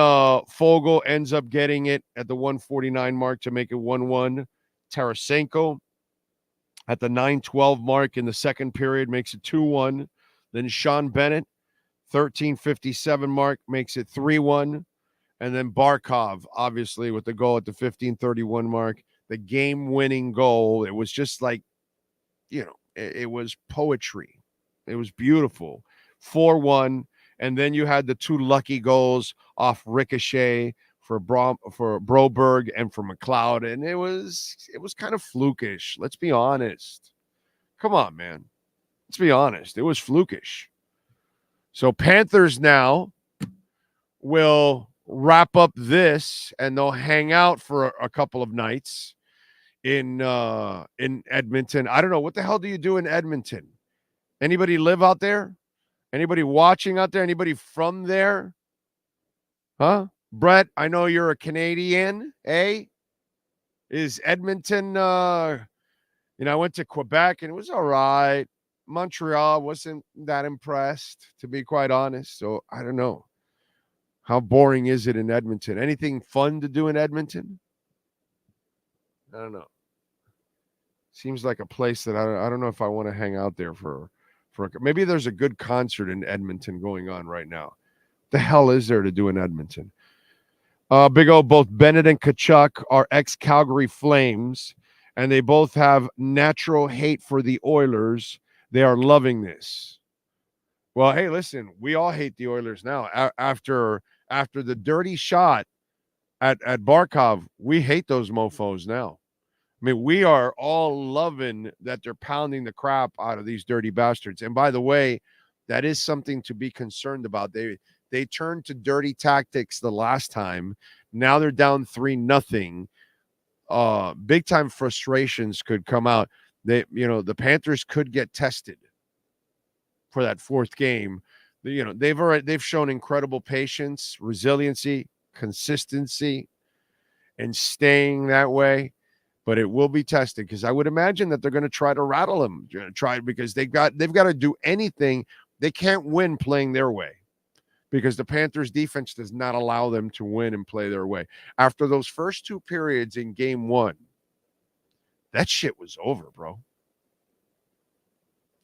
Fogle ends up getting it at the 149 mark to make it 1-1. Tarasenko at the 9:12 mark in the second period makes it 2-1. Then Sean Bennett, 13:57 mark, makes it 3-1. And then Barkov, obviously, with the goal at the 15:31 mark, the game-winning goal. It was just like, it was poetry. It was beautiful. 4-1. And then you had the 2 lucky goals off ricochet for Broberg and for McLeod. And it was kind of flukish. Let's be honest. Come on, man. Let's be honest. It was flukish. So Panthers now will wrap up this, and they'll hang out for a couple of nights in Edmonton. I don't know. What the hell do you do in Edmonton? Anybody live out there? Anybody watching out there? Anybody from there? Huh? Brett, I know you're a Canadian, eh? Is Edmonton, I went to Quebec and it was all right. Montreal wasn't that impressed, to be quite honest. So I don't know. How boring is it in Edmonton? Anything fun to do in Edmonton? I don't know. Seems like a place that I don't know if I want to hang out there for maybe there's a good concert in Edmonton going on right now. What the hell is there to do in Edmonton? Big O, both Bennett and Kachuk are ex-Calgary Flames, and they both have natural hate for the Oilers. They are loving this. Well, hey, listen, we all hate the Oilers now. After the dirty shot at Barkov, we hate those mofos now. I mean, we are all loving that they're pounding the crap out of these dirty bastards. And by the way, that is something to be concerned about. They turned to dirty tactics the last time. Now they're down 3-0. Big time frustrations could come out. The Panthers could get tested for that fourth game. They've shown incredible patience, resiliency, consistency, and staying that way. But it will be tested because I would imagine that they're going to try to rattle them. Because they've got to do anything. They can't win playing their way because the Panthers defense does not allow them to win and play their way. After those first 2 periods in game 1, that shit was over, bro.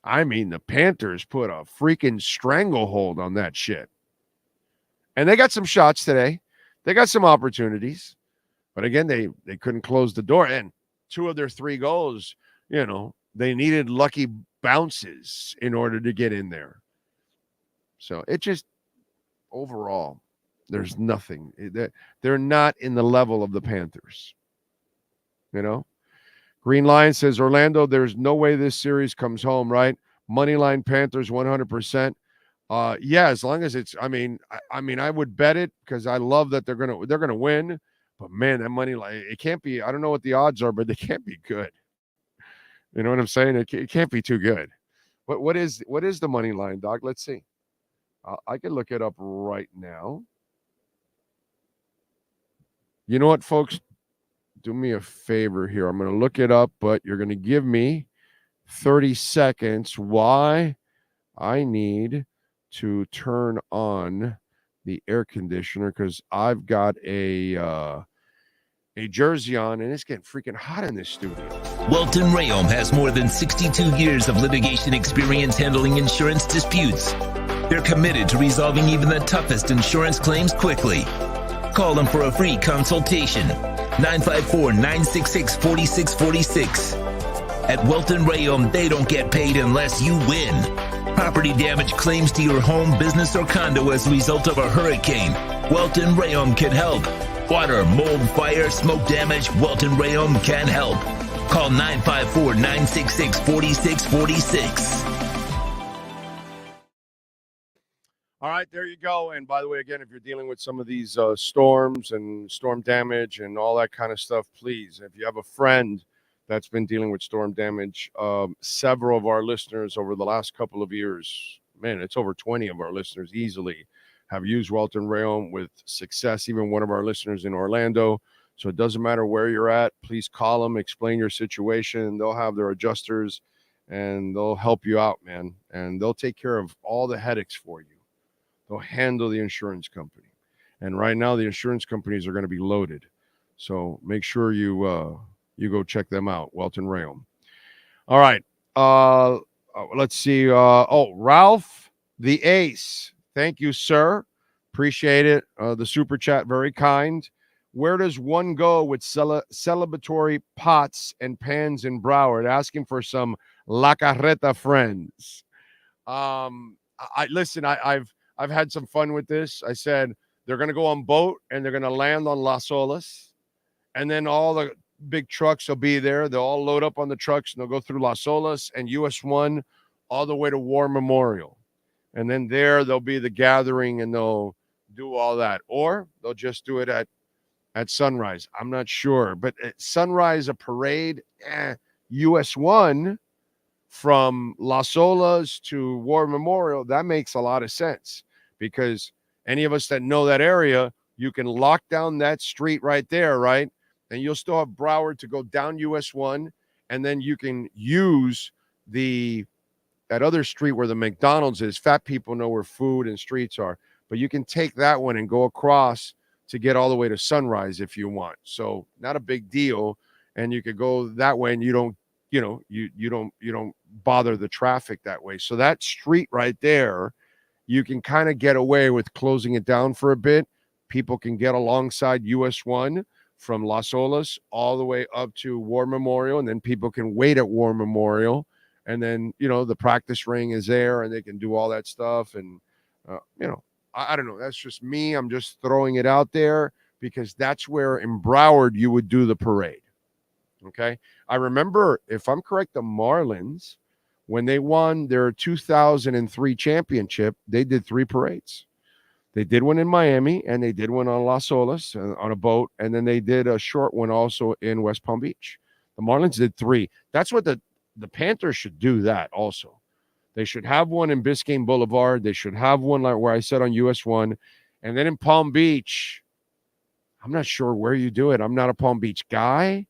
I mean, the Panthers put a freaking stranglehold on that shit. And they got some shots today. They got some opportunities. But again, they couldn't close the door. And 2 of their 3 goals, they needed lucky bounces in order to get in there. So it just, overall, there's nothing. They're not in the level of the Panthers. Green Lion says, Orlando, there's no way this series comes home, right? Moneyline Panthers 100%. Yeah, as long as it's, I mean, I would bet it because I love that they're gonna win. But man, that money line, it can't be. I don't know what the odds are, but they can't be good. You know what I'm saying? It can't be too good. What is the money line, Doc? Let's see. I can look it up right now. You know what, folks? Do me a favor here. I'm going to look it up, but you're going to give me 30 seconds. Why? I need to turn on the air conditioner because I've got a jersey on, and it's getting freaking hot in this studio. Welton Rayom has more than 62 years of litigation experience handling insurance disputes. They're committed to resolving even the toughest insurance claims quickly. Call them for a free consultation. 954-966-4646. At Welton Rayom, they don't get paid unless you win. Property damage claims to your home, business, or condo as a result of a hurricane. Welton Rayom can help. Water, mold, fire, smoke damage, Welton Rayom can help. Call 954-966-4646. All right, there you go. And by the way, again, if you're dealing with some of these storms and storm damage and all that kind of stuff, please, if you have a friend that's been dealing with storm damage, several of our listeners over the last couple of years, man, it's over 20 of our listeners easily have used Welton Rayom with success, even one of our listeners in Orlando. So it doesn't matter where you're at. Please call them, explain your situation. They'll have their adjusters, and they'll help you out, man. And they'll take care of all the headaches for you. They'll handle the insurance company. And right now, the insurance companies are going to be loaded. So make sure you go check them out, Welton Rayom. All right. Let's see. Ralph the Ace. Thank you, sir. Appreciate it. The super chat, very kind. Where does one go with celebratory pots and pans in Broward? Asking for some La Carreta friends. I've had some fun with this. I said they're going to go on boat and they're going to land on Las Olas, and then all the big trucks will be there. They'll all load up on the trucks and they'll go through Las Olas and US 1 all the way to War Memorial. And then there'll be the gathering and they'll do all that. Or they'll just do it at sunrise. I'm not sure. But at sunrise, a parade, US 1 from Las Olas to War Memorial, that makes a lot of sense. Because any of us that know that area, you can lock down that street right there, right? And you'll still have Broward to go down US 1. And then you can use that other street where the McDonald's is. Fat people know where food and streets are. But you can take that one and go across to get all the way to Sunrise if you want. So not a big deal. And you could go that way and you don't bother the traffic that way. So that street right there, you can kind of get away with closing it down for a bit. People can get alongside US 1 from Las Olas all the way up to War Memorial, and then people can wait at War Memorial. And then, the practice ring is there and they can do all that stuff. And, I don't know. That's just me. I'm just throwing it out there because that's where in Broward you would do the parade. Okay. I remember, if I'm correct, the Marlins, when they won their 2003 championship, they did 3 parades. They did one in Miami and they did one on Las Olas on a boat. And then they did a short one also in West Palm Beach. The Marlins did 3. That's what the Panthers should do that also. They should have one in Biscayne Boulevard. They should have one like where I said on US 1. And then in Palm Beach, I'm not sure where you do it. I'm not a Palm Beach guy,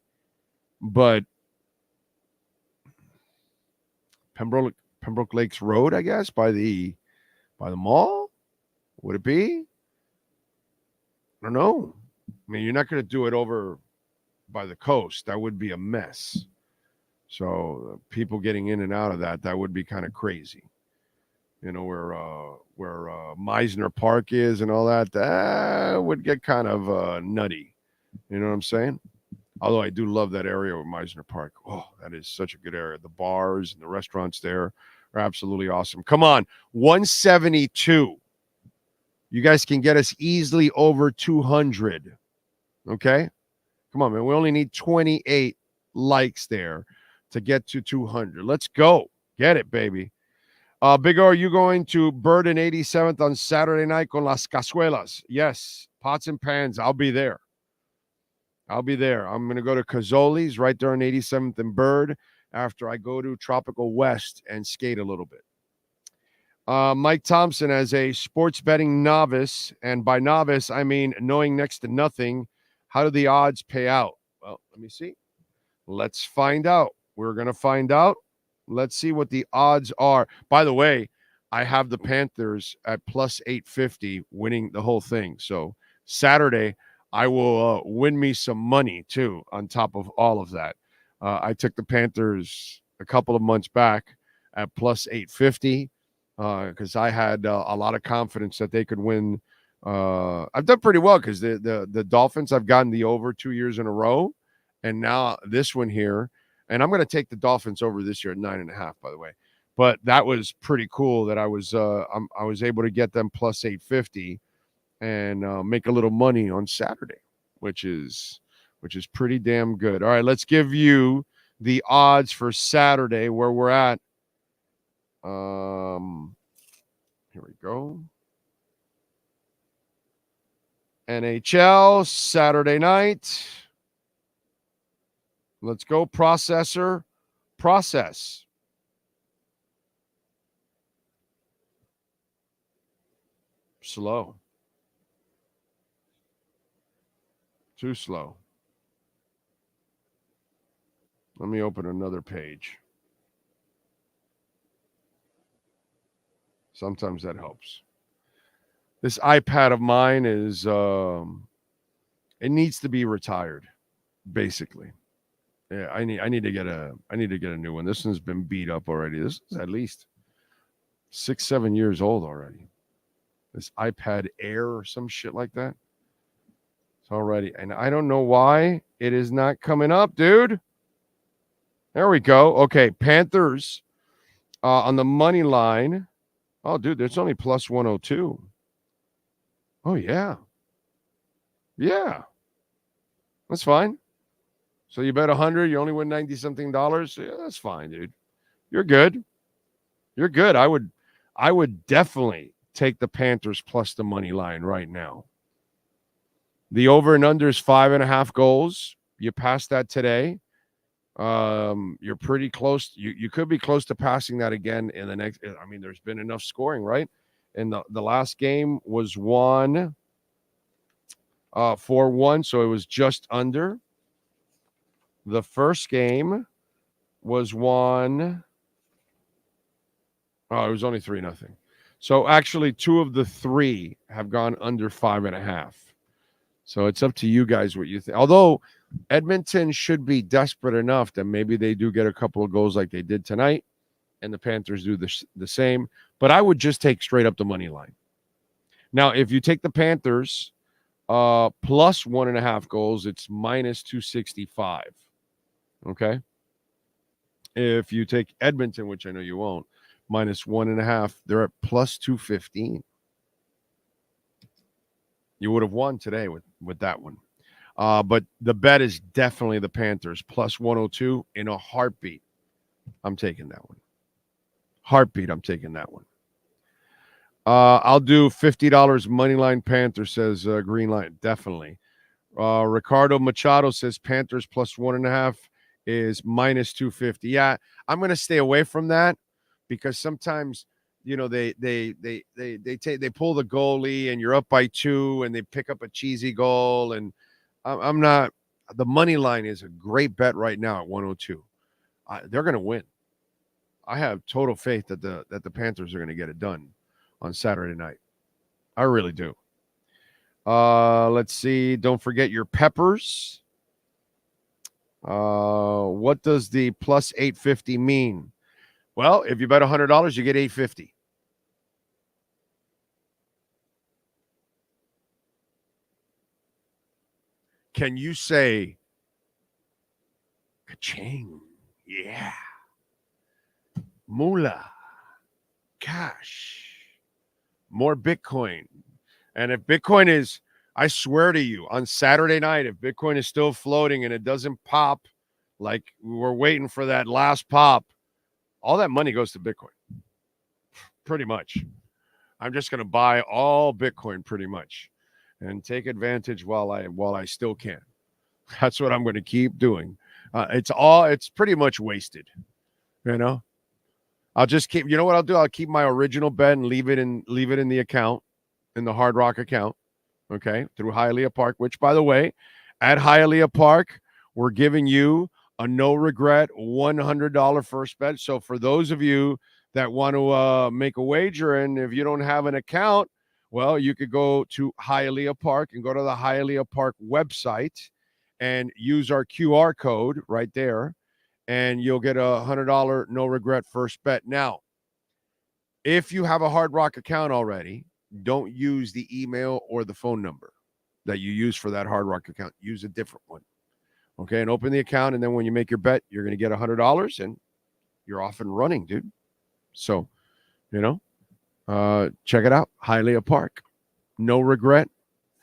but Pembroke Lakes Road, I guess, by the mall. Would it be? I don't know. I mean, you're not going to do it over by the coast. That would be a mess. So people getting in and out of that would be kind of crazy. Where Meisner Park is and all that would get kind of nutty. You know what I'm saying? Although I do love that area with Meisner Park. Oh, that is such a good area. The bars and the restaurants there are absolutely awesome. Come on, 172. You guys can get us easily over 200. Okay? Come on, man. We only need 28 likes there to get to 200. Let's go. Get it, baby. Big O, are you going to Bird and 87th on Saturday night con las cazuelas? Yes, pots and pans. I'll be there. I'm going to go to Cazzoli's right there on 87th and Bird after I go to Tropical West and skate a little bit. Mike Thompson, as a sports betting novice, and by novice, I mean knowing next to nothing, how do the odds pay out? Well, let me see. Let's find out. We're going to find out. Let's see what the odds are. By the way, I have the Panthers at plus 850 winning the whole thing. So Saturday, I will win me some money, too, on top of all of that. I took the Panthers a couple of months back at plus 850 because I had a lot of confidence that they could win. I've done pretty well because the Dolphins, I've gotten the over 2 years in a row. And now this one here, and I'm going to take the Dolphins over this year at 9.5, by the way. But that was pretty cool that I was able to get them plus 850 and make a little money on Saturday, which is pretty damn good. All right, let's give you the odds for Saturday where we're at. Here we go. NHL Saturday night. Let's go, processor. Process. Slow. Too slow. Let me open another page. Sometimes that helps. This iPad of mine is it needs to be retired, basically. Yeah, I need to get a new one. This one's been beat up already. This is at least 6-7 years old already. This iPad Air or some shit like that. It's already, and I don't know why it is not coming up, dude. There we go. Okay, Panthers on the money line. Oh, dude, there's only plus 102. Oh, yeah. Yeah. That's fine. So you bet 100, you only win $90-something. Yeah, that's fine, dude. You're good. You're good. I would definitely take the Panthers plus the money line right now. The over and under is 5.5 goals. You passed that today. You're pretty close. You could be close to passing that again in the next. I mean, there's been enough scoring, right? And the last game was won 4-1, so it was just under. The first game was won. Oh, it was only 3-0. So actually, 2 of the 3 have gone under 5.5. So it's up to you guys what you think. Although Edmonton should be desperate enough that maybe they do get a couple of goals like they did tonight, and the Panthers do the same. But I would just take straight up the money line. Now, if you take the Panthers plus 1.5 goals, it's minus 265. Okay. If you take Edmonton, which I know you won't, minus 1.5, they're at plus 215. You would have won today with that one. But the bet is definitely the Panthers plus 102 in a heartbeat. I'm taking that one. Heartbeat, I'm taking that one. I'll do $50 money line Panthers, says Green Line. Definitely. Ricardo Machado says Panthers plus 1.5 is minus 250. Yeah, I'm going to stay away from that because sometimes, you know, they pull the goalie and you're up by 2 and they pick up a cheesy goal. And I'm not. The money line is a great bet right now at 102. They're going to win. I have total faith that the Panthers are going to get it done on Saturday night. I really do. Let's see. Don't forget your peppers. What does the plus 850 mean? Well, if you bet $100, you get $850. Can you say, ka-ching? Yeah. Moolah. Cash. More Bitcoin. And if Bitcoin is, I swear to you, on Saturday night, if Bitcoin is still floating and it doesn't pop like we're waiting for that last pop. All that money goes to Bitcoin, pretty much. I'm just going to buy all Bitcoin pretty much and take advantage while I still can. That's what I'm going to keep doing. It's pretty much wasted, you know. I'll just keep, you know what I'll do? I'll keep my original bet and leave it in the account, in the Hard Rock account, okay, through Hialeah Park, which, by the way, at Hialeah Park, we're giving you a no-regret $100 first bet. So for those of you that want to make a wager, and if you don't have an account, well, you could go to Hialeah Park and go to the Hialeah Park website and use our QR code right there, and you'll get a $100 no-regret first bet. Now, if you have a Hard Rock account already, don't use the email or the phone number that you use for that Hard Rock account. Use a different one. Okay, and open the account, and then when you make your bet, you're going to get $100, and you're off and running, dude. So, you know, check it out. Hialeah Park. No regret.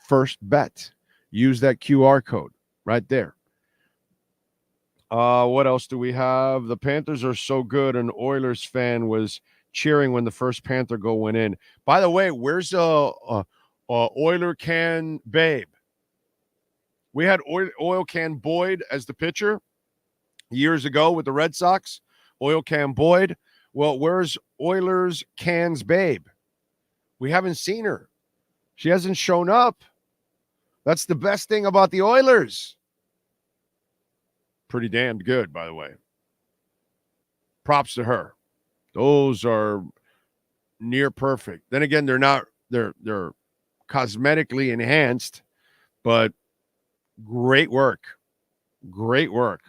First bet. Use that QR code right there. What else do we have? The Panthers are so good. An Oilers fan was cheering when the first Panther goal went in. By the way, where's Oiler Can Babe? We had Oil Can Boyd as the pitcher years ago with the Red Sox. Oil Can Boyd. Well, where's Oilers Cans Babe? We haven't seen her. She hasn't shown up. That's the best thing about the Oilers. Pretty damned good, by the way. Props to her. Those are near perfect. Then again, they're cosmetically enhanced, but great work. Great work.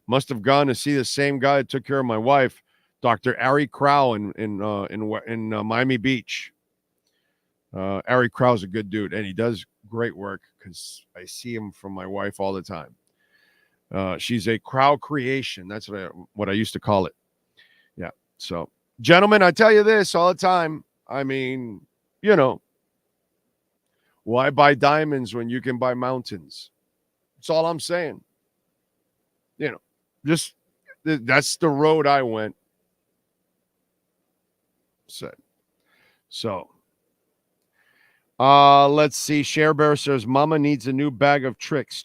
Must have gone to see the same guy that took care of my wife, Dr. Ari Crow in Miami Beach. Ari Crow's a good dude, and he does great work because I see him from my wife all the time. She's a Crow creation. That's what I used to call it. Yeah. So, gentlemen, I tell you this all the time. I mean, you know, why buy diamonds when you can buy mountains? That's all I'm saying. You know, just that's the road I went. So, let's see. Share Bear says, Mama needs a new bag of tricks.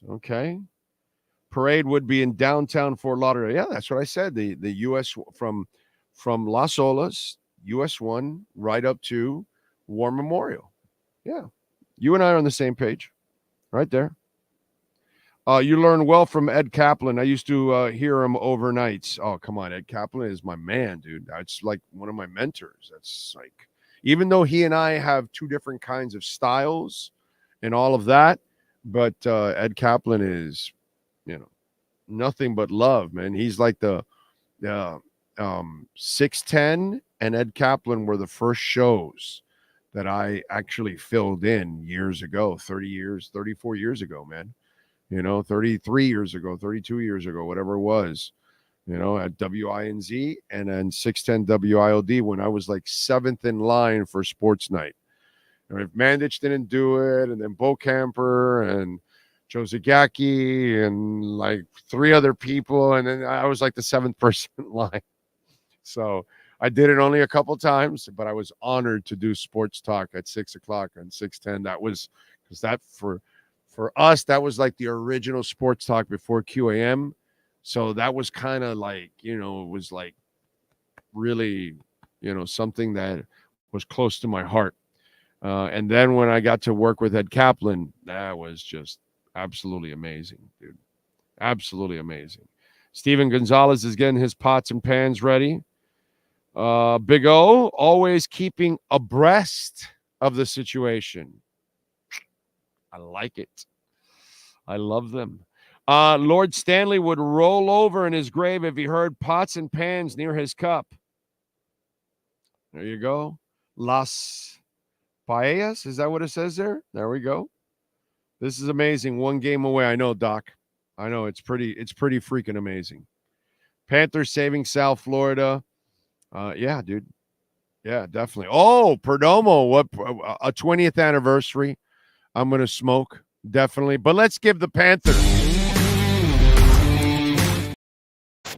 Okay. Parade would be in downtown Fort Lauderdale. Yeah, that's what I said. The U.S. from Las Olas, US 1, right up to War Memorial. Yeah. You and I are on the same page. Right there. You learn well from Ed Kaplan. I used to hear him overnights. Oh, come on. Ed Kaplan is my man, dude. That's like one of my mentors. That's like, even though he and I have two different kinds of styles and all of that, but Ed Kaplan is, you know, nothing but love, man. He's like the 610 and Ed Kaplan were the first shows that I actually filled in years ago, 34 years ago, man. You know, 33 years ago, 32 years ago, whatever it was, you know, at WINZ and then 610 WIOD when I was like 7th in line for Sports Night. And if Mandich didn't do it, and then Bo Camper and Joe Zagacki and like 3 other people, and then I was like the 7th person in line. So I did it only a couple times, but I was honored to do sports talk at 6 o'clock on 610. That was because that for us, that was like the original sports talk before QAM. So that was kind of like, you know, it was like really, you know, something that was close to my heart. And then when I got to work with Ed Kaplan, that was just absolutely amazing, dude. Absolutely amazing. Steven Gonzalez is getting his pots and pans ready. Big O, always keeping abreast of the situation. I like it. I love them. Lord Stanley would roll over in his grave if he heard pots and pans near his cup. There you go. Las Paellas, is that what it says there? There we go. This is amazing. 1 game away. I know, Doc. I know it's pretty freaking amazing. Panthers saving South Florida. Yeah, dude. Yeah, definitely. Oh, Perdomo, what a 20th anniversary. I'm going to smoke, definitely. But let's give the Panthers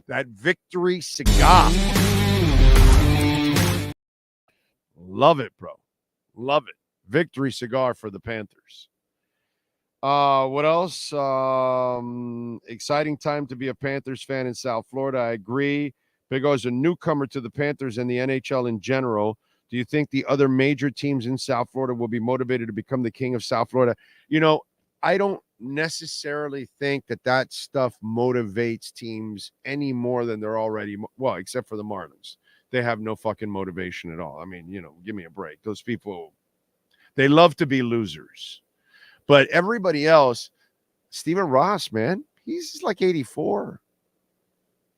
That victory cigar. Love it, bro. Love it. Victory cigar for the Panthers. What else? Exciting time to be a Panthers fan in South Florida. I agree. Big O is a newcomer to the Panthers and the NHL in general. Do you think the other major teams in South Florida will be motivated to become the king of South Florida? You know, I don't necessarily think that stuff motivates teams any more than they're already, well, except for the Marlins. They have no fucking motivation at all. I mean, you know, give me a break. Those people, they love to be losers. But everybody else, Stephen Ross, man, he's like 84.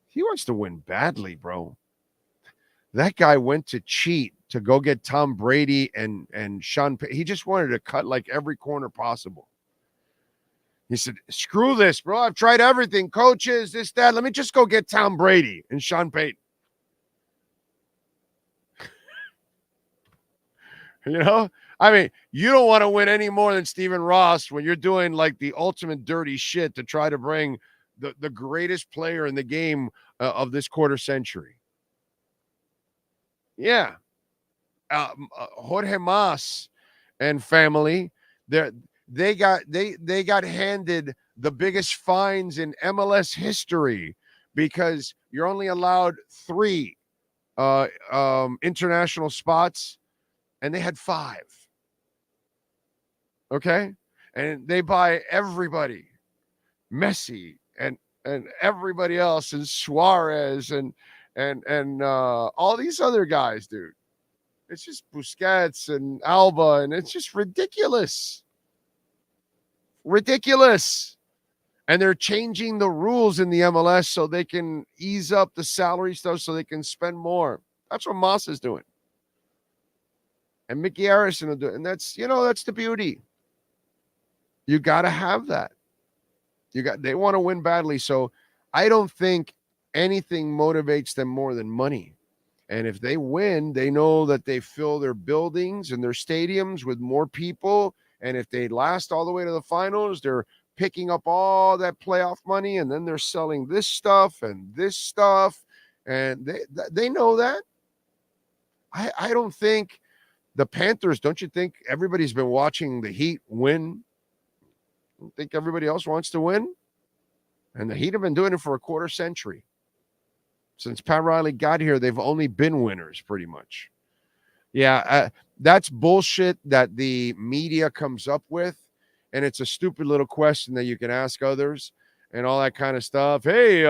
He wants to win badly, bro. That guy went to cheat to go get Tom Brady and Sean Payton. He just wanted to cut like every corner possible. He said, screw this, bro. I've tried everything. Coaches, this, that. Let me just go get Tom Brady and Sean Payton. You know? I mean, you don't want to win any more than Stephen Ross when you're doing like the ultimate dirty shit to try to bring the greatest player in the game of this quarter century. Yeah. Jorge Mas and family, they got handed the biggest fines in MLS history because you're only allowed 3 international spots, and they had 5. Okay, and they buy everybody, Messi and everybody else, and Suarez and all these other guys, dude. It's just Busquets and Alba, and it's just ridiculous. Ridiculous. And they're changing the rules in the MLS so they can ease up the salary stuff so they can spend more. That's what Moss is doing. And Mickey Harrison will do it. And that's the beauty. You got to have that. They want to win badly. So I don't think anything motivates them more than money. And if they win, they know that they fill their buildings and their stadiums with more people. And if they last all the way to the finals, they're picking up all that playoff money, and then they're selling this stuff and this stuff. And they know that. I don't think the Panthers, don't you think everybody's been watching the Heat win? I don't think everybody else wants to win. And the Heat have been doing it for a quarter century. Since Pat Riley got here, they've only been winners pretty much. Yeah, that's bullshit that the media comes up with. And it's a stupid little question that you can ask others and all that kind of stuff. Hey,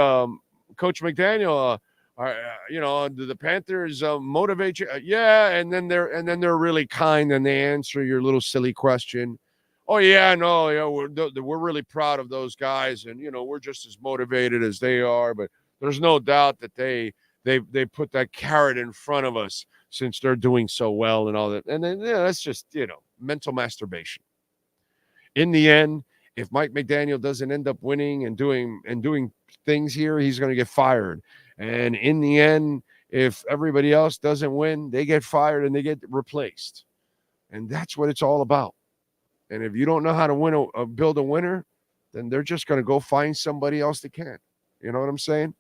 Coach McDaniel, do the Panthers motivate you? Yeah, and then they're really kind and they answer your little silly question. Oh yeah, no, we're really proud of those guys, and we're just as motivated as they are. But there's no doubt that they put that carrot in front of us since they're doing so well and all that. And then that's just mental masturbation. In the end, if Mike McDaniel doesn't end up winning and doing things here, he's going to get fired. And in the end, if everybody else doesn't win, they get fired and they get replaced. And that's what it's all about. And if you don't know how to build a winner, then they're just going to go find somebody else that can. You know what I'm saying?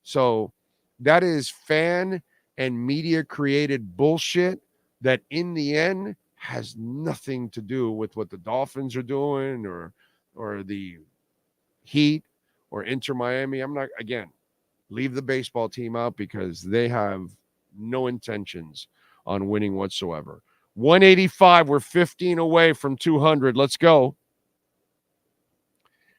So that is fan and media created bullshit that in the end has nothing to do with what the Dolphins are doing or the Heat or Inter Miami. I'm not, again, leave the baseball team out because they have no intentions on winning whatsoever. 185, we're 15 away from 200. Let's go.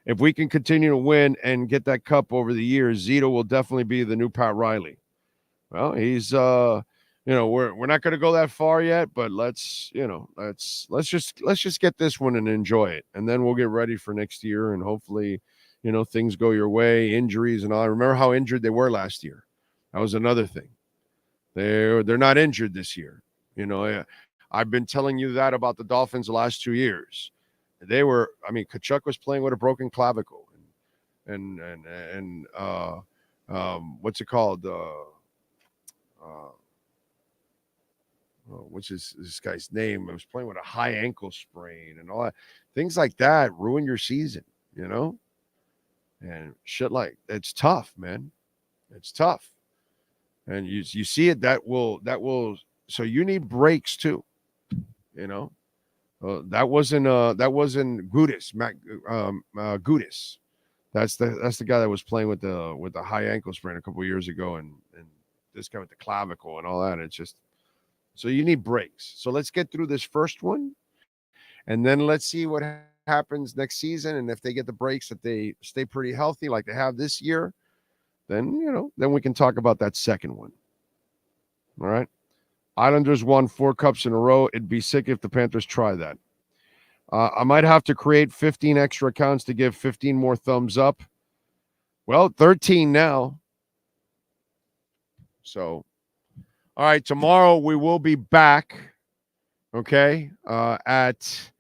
If we can continue to win and get that cup over the years, Zito will definitely be the new Pat Riley. Well, he's we're not going to go that far yet, but let's just get this one and enjoy it. And then we'll get ready for next year and hopefully, things go your way, injuries and all. I remember how injured they were last year. That was another thing. They're not injured this year. I've been telling you that about the Dolphins the last 2 years. Kachuk was playing with a broken clavicle and what's it called? What's this guy's name? I was playing with a high ankle sprain and all that. Things like that ruin your season, and shit like it's tough, man. It's tough. And you see it, that will, so you need brakes too, you know. That wasn't Gudis, Gudis. That's the guy that was playing with the high ankle sprain a couple of years ago, and this guy with the clavicle and all that. It's just, so you need breaks. So let's get through this first one, and then let's see what happens next season. And if they get the breaks, that they stay pretty healthy like they have this year, then then we can talk about that second one. All right. Islanders won 4 cups in a row. It'd be sick if the Panthers try that. I might have to create 15 extra accounts to give 15 more thumbs up. Well, 13 now. So, all right, tomorrow we will be back, okay, at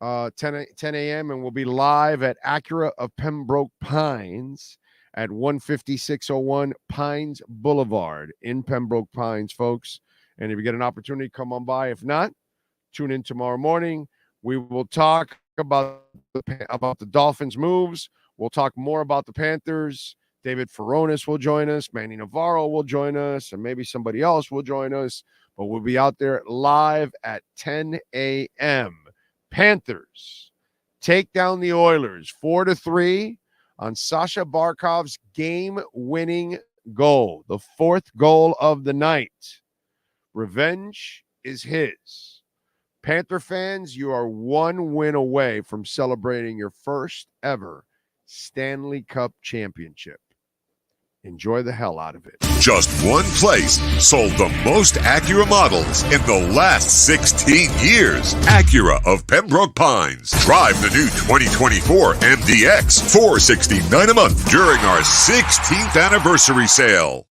10 a.m., and we'll be live at Acura of Pembroke Pines at 15601 Pines Boulevard in Pembroke Pines, folks. And if you get an opportunity, come on by. If not, tune in tomorrow morning. We will talk about the Dolphins' moves. We'll talk more about the Panthers. David Furones will join us. Manny Navarro will join us. And maybe somebody else will join us. But we'll be out there live at 10 a.m. Panthers take down the Oilers 4-3 on Sasha Barkov's game-winning goal, the 4th goal of the night. Revenge is his. Panther fans, you are 1 win away from celebrating your first ever Stanley Cup championship. Enjoy the hell out of it. Just one place sold the most Acura models in the last 16 years. Acura of Pembroke Pines. Drive the new 2024 MDX, $469 a month during our 16th anniversary sale.